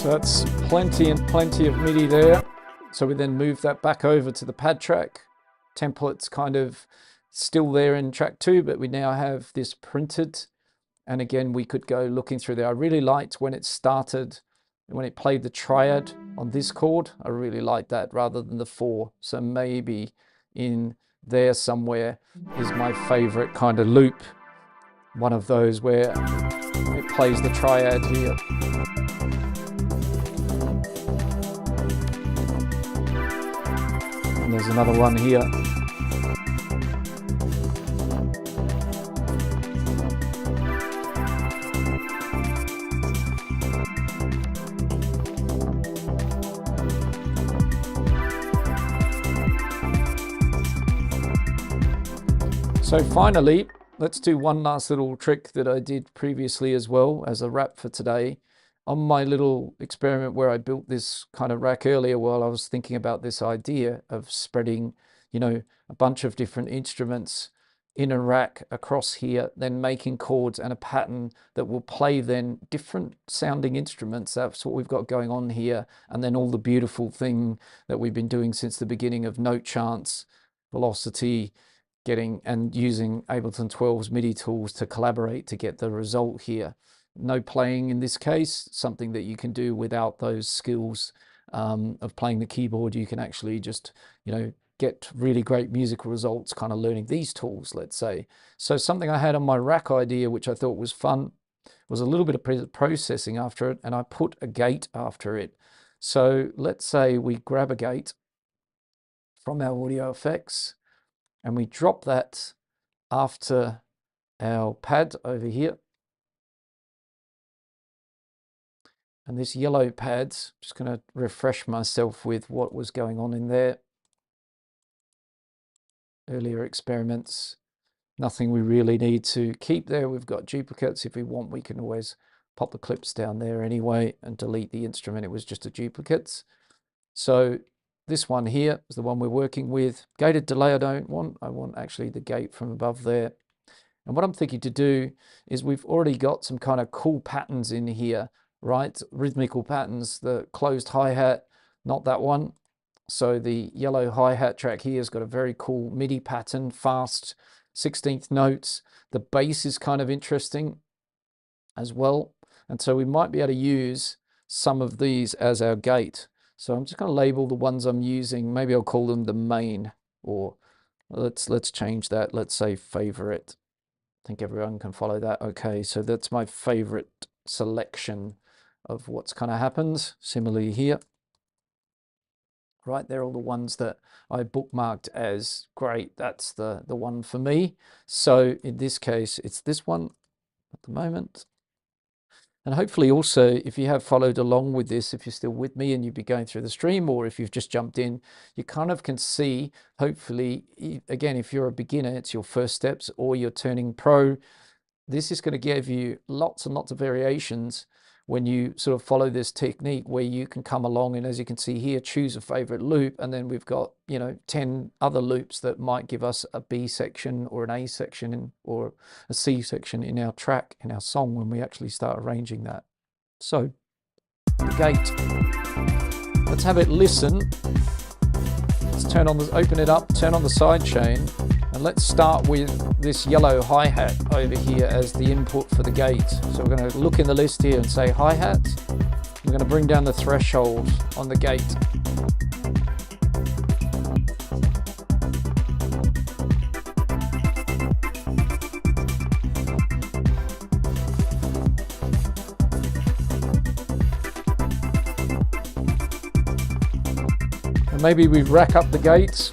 So that's plenty and plenty of MIDI there. So we then move that back over to the pad track. Template's kind of still there in track 2, but we now have this printed. And again, we could go looking through there. I really liked when it started, when it played the triad on this chord. I really liked that rather than the 4. So maybe in there somewhere is my favorite kind of loop. One of those where it plays the triad here. And there's another one here. So finally, let's do one last little trick that I did previously as well as a wrap for today. On my little experiment where I built this kind of rack earlier, while I was thinking about this idea of spreading, you know, a bunch of different instruments in a rack across here, then making chords and a pattern that will play then different sounding instruments. That's what we've got going on here. And then all the beautiful thing that we've been doing since the beginning of note chants, velocity, and using Ableton 12's MIDI tools to collaborate to get the result here. No playing in this case, something that you can do without those skills of playing the keyboard. You can actually just, you know, get really great musical results kind of learning these tools, let's say. So something I had on my rack idea, which I thought was fun, was a little bit of processing after it, and I put a gate after it. So let's say we grab a gate from our audio effects and we drop that after our pad over here. And this yellow pad, just going to refresh myself with what was going on in there. Earlier experiments, nothing we really need to keep there. We've got duplicates. If we want, we can always pop the clips down there anyway and delete the instrument. It was just a duplicate. So this one here is the one we're working with. Gated delay I don't want. I want actually the gate from above there. And what I'm thinking to do is we've already got some kind of cool patterns in here, right? Rhythmical patterns, the closed hi-hat, not that one. So the yellow hi-hat track here has got a very cool MIDI pattern, fast 16th notes. The bass is kind of interesting as well. And so we might be able to use some of these as our gate. So I'm just going to label the ones I'm using. Maybe I'll call them the main, or let's change that. Let's say favorite. I think everyone can follow that. Okay, so that's my favorite selection of what's kind of happened. Similarly here. Right, they're all the ones that I bookmarked as great. That's the one for me. So in this case, it's this one at the moment. And hopefully also, if you have followed along with this, if you're still with me and you've been going through the stream, or if you've just jumped in, you kind of can see, hopefully, again, if you're a beginner, it's your first steps, or you're turning pro, this is going to give you lots and lots of variations when you sort of follow this technique where you can come along and, as you can see here, choose a favorite loop, and then we've got, you know, 10 other loops that might give us a B section or an A section or a C section in our track, in our song, when we actually start arranging that. So the gate, let's have it listen. Let's turn on the, open it up, turn on the side chain, and let's start with this yellow hi-hat over here as the input for the gate. So we're going to look in the list here and say hi-hat. We're going to bring down the threshold on the gate. And maybe we rack up the gates,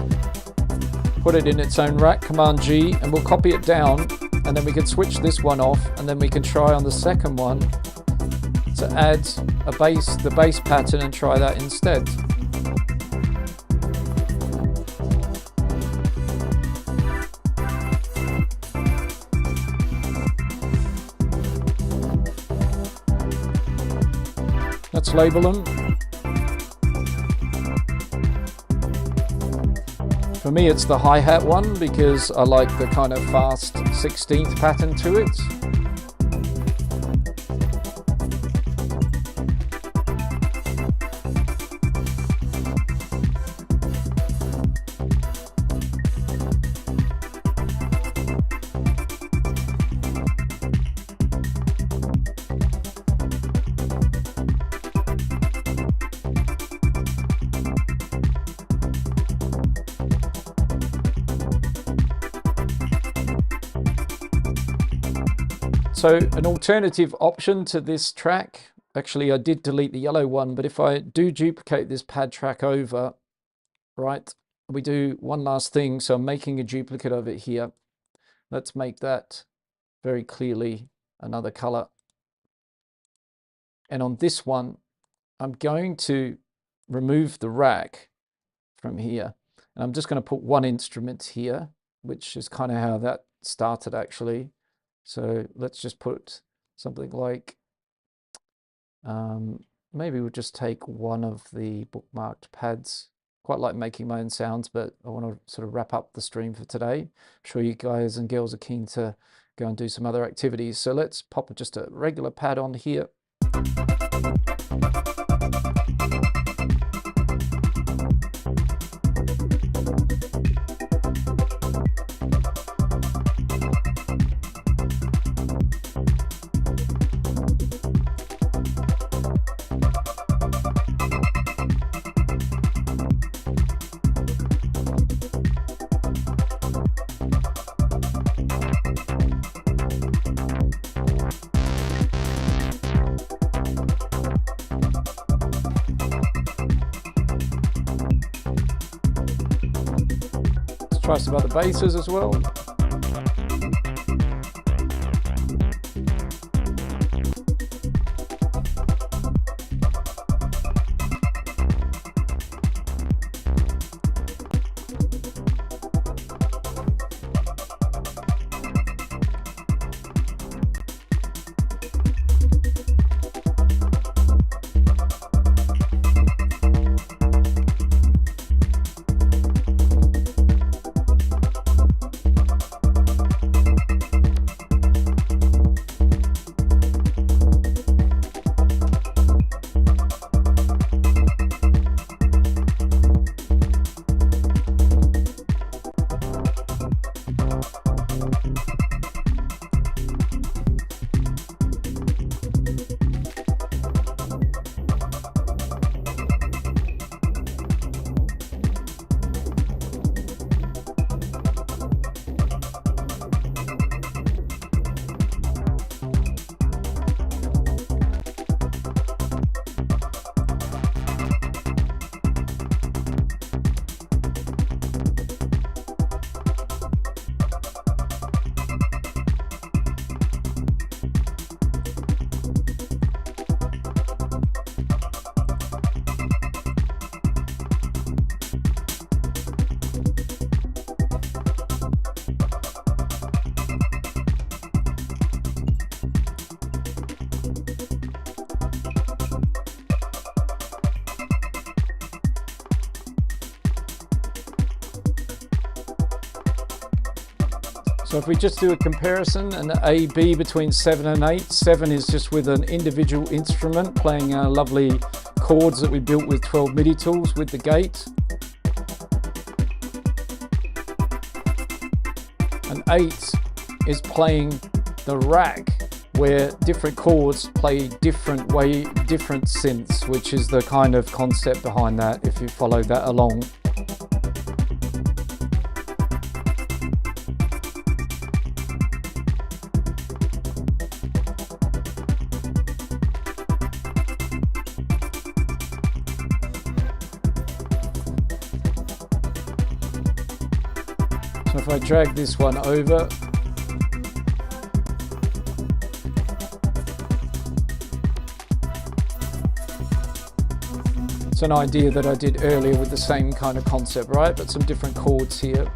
put it in its own rack, Command G, and we'll copy it down, and then we can switch this one off, and then we can try on the second one to add the bass pattern and try that instead. Let's label them. For me, it's the hi-hat one because I like the kind of fast 16th pattern to it. So an alternative option to this track, actually I did delete the yellow one, but if I do duplicate this pad track over, right, we do one last thing. So I'm making a duplicate of it here. Let's make that very clearly another color. And on this one, I'm going to remove the rack from here. And I'm just going to put one instrument here, which is kind of how that started actually. So let's just put something like, maybe we'll just take one of the bookmarked pads. Quite like making my own sounds, but I want to sort of wrap up the stream for today. I'm sure you guys and girls are keen to go and do some other activities. So let's pop just a regular pad on here. Try some other basses as well. So if we just do a comparison, an A-B between 7 and 8, 7 is just with an individual instrument playing our lovely chords that we built with 12 MIDI tools with the gate. And 8 is playing the rack where different chords play different synths, which is the kind of concept behind that if you follow that along. So if I drag this one over, it's an idea that I did earlier with the same kind of concept, right? But some different chords here.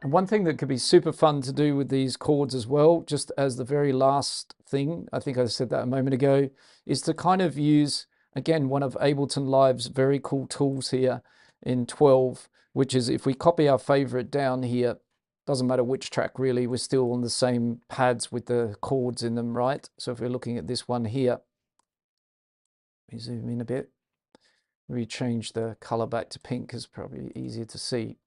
One thing that could be super fun to do with these chords as well, just as the very last thing, I think I said that a moment ago, is to kind of use, again, one of Ableton Live's very cool tools here in 12, which is if we copy our favorite down here, doesn't matter which track really, we're still on the same pads with the chords in them, right? So if we're looking at this one here, let me zoom in a bit, we change the color back to pink because it's probably easier to see.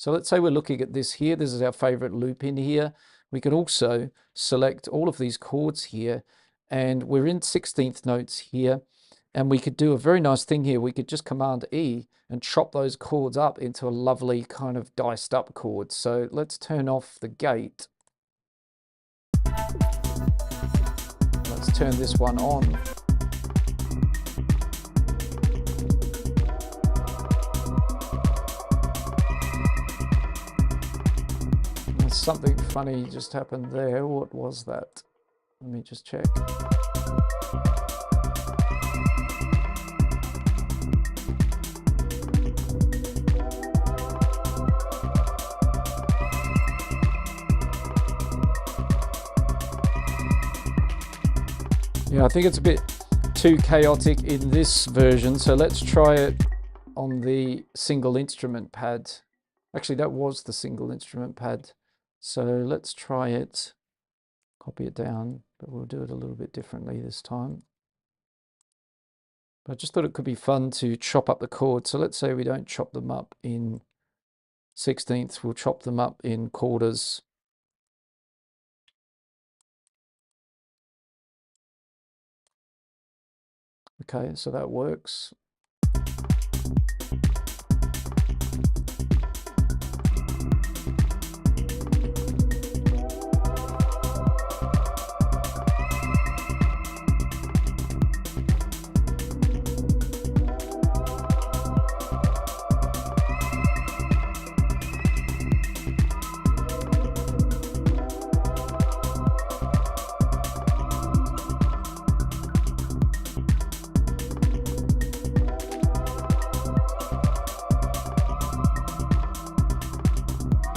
So let's say we're looking at this here. This is our favorite loop in here. we could also select all of these chords here, and we're in 16th notes here, and we could do a very nice thing here. We could just Command E and chop those chords up into a lovely kind of diced up chord. So let's turn off the gate. Let's turn this one on. And something funny just happened there. What was that? Let me just check. Yeah, I think it's a bit too chaotic in this version, so let's try it on the single instrument pad. Actually, that was the single instrument pad. So let's try it, copy it down, but we'll do it a little bit differently this time. But I just thought it could be fun to chop up the chords. So let's say we don't chop them up in 16ths, we'll chop them up in quarters. Okay, so that works.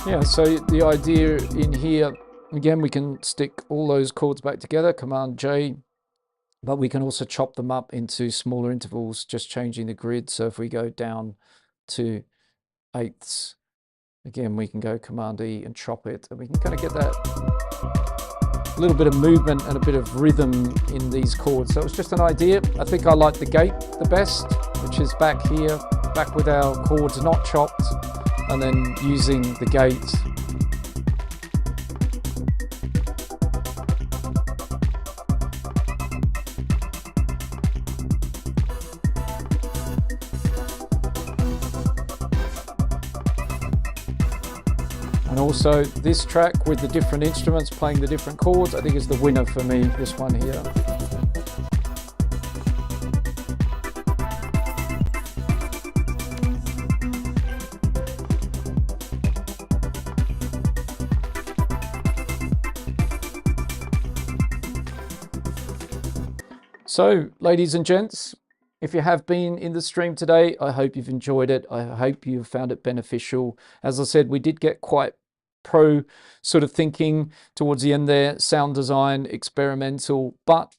Yeah, so the idea in here, again, we can stick all those chords back together, Command J, but we can also chop them up into smaller intervals, just changing the grid. So if we go down to eighths, again, we can go Command E and chop it, and we can kind of get that little bit of movement and a bit of rhythm in these chords. So it was just an idea. I think I like the gate the best, which is back here, back with our chords not chopped, and then using the gate. And also this track with the different instruments playing the different chords, I think is the winner for me, this one here. So, ladies and gents, if you have been in the stream today, I hope you've enjoyed it. I hope you've found it beneficial. As I said, we did get quite pro sort of thinking towards the end there, sound design, experimental, but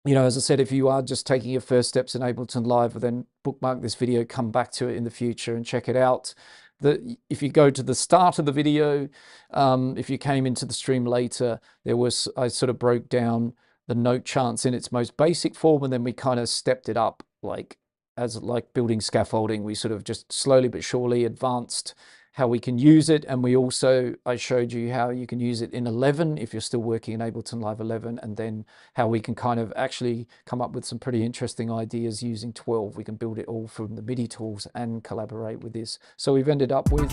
you know, as I said, if you are just taking your first steps in Ableton Live, then bookmark this video, come back to it in the future and check it out. If you go to the start of the video, if you came into the stream later, I sort of broke down the note chants in its most basic form, and then we kind of stepped it up like building scaffolding. We sort of just slowly but surely advanced how we can use it, and I showed you how you can use it in 11 if you're still working in Ableton Live 11, and then how we can kind of actually come up with some pretty interesting ideas using 12. We can build it all from the MIDI tools and collaborate with this. So we've ended up with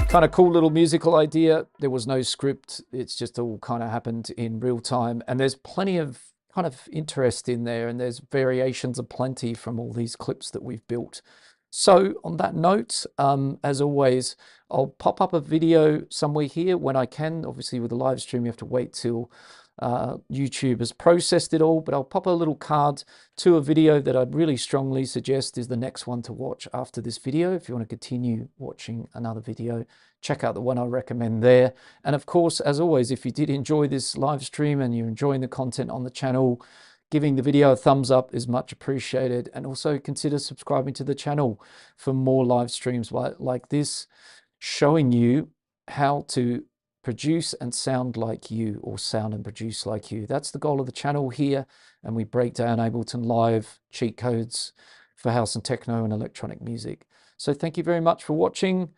kind of cool little musical idea. There was no script. It's just all kind of happened in real time. And there's plenty of kind of interest in there, and there's variations aplenty from all these clips that we've built. So on that note, as always, I'll pop up a video somewhere here when I can. Obviously with the live stream, you have to wait till YouTube has processed it all, but I'll pop a little card to a video that I'd really strongly suggest is the next one to watch after this video. If you want to continue watching another video, check out the one I recommend there. And of course, as always, if you did enjoy this live stream and you're enjoying the content on the channel, giving the video a thumbs up is much appreciated. And also consider subscribing to the channel for more live streams like this, showing you how to produce and sound like you, or sound and produce like you. That's the goal of the channel here, and we break down Ableton Live cheat codes for house and techno and electronic music. So thank you very much for watching.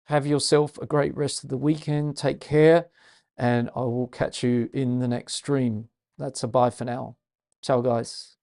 Have yourself a great rest of the weekend. Take care, and I will catch you in the next stream. That's a bye for now. Ciao, guys.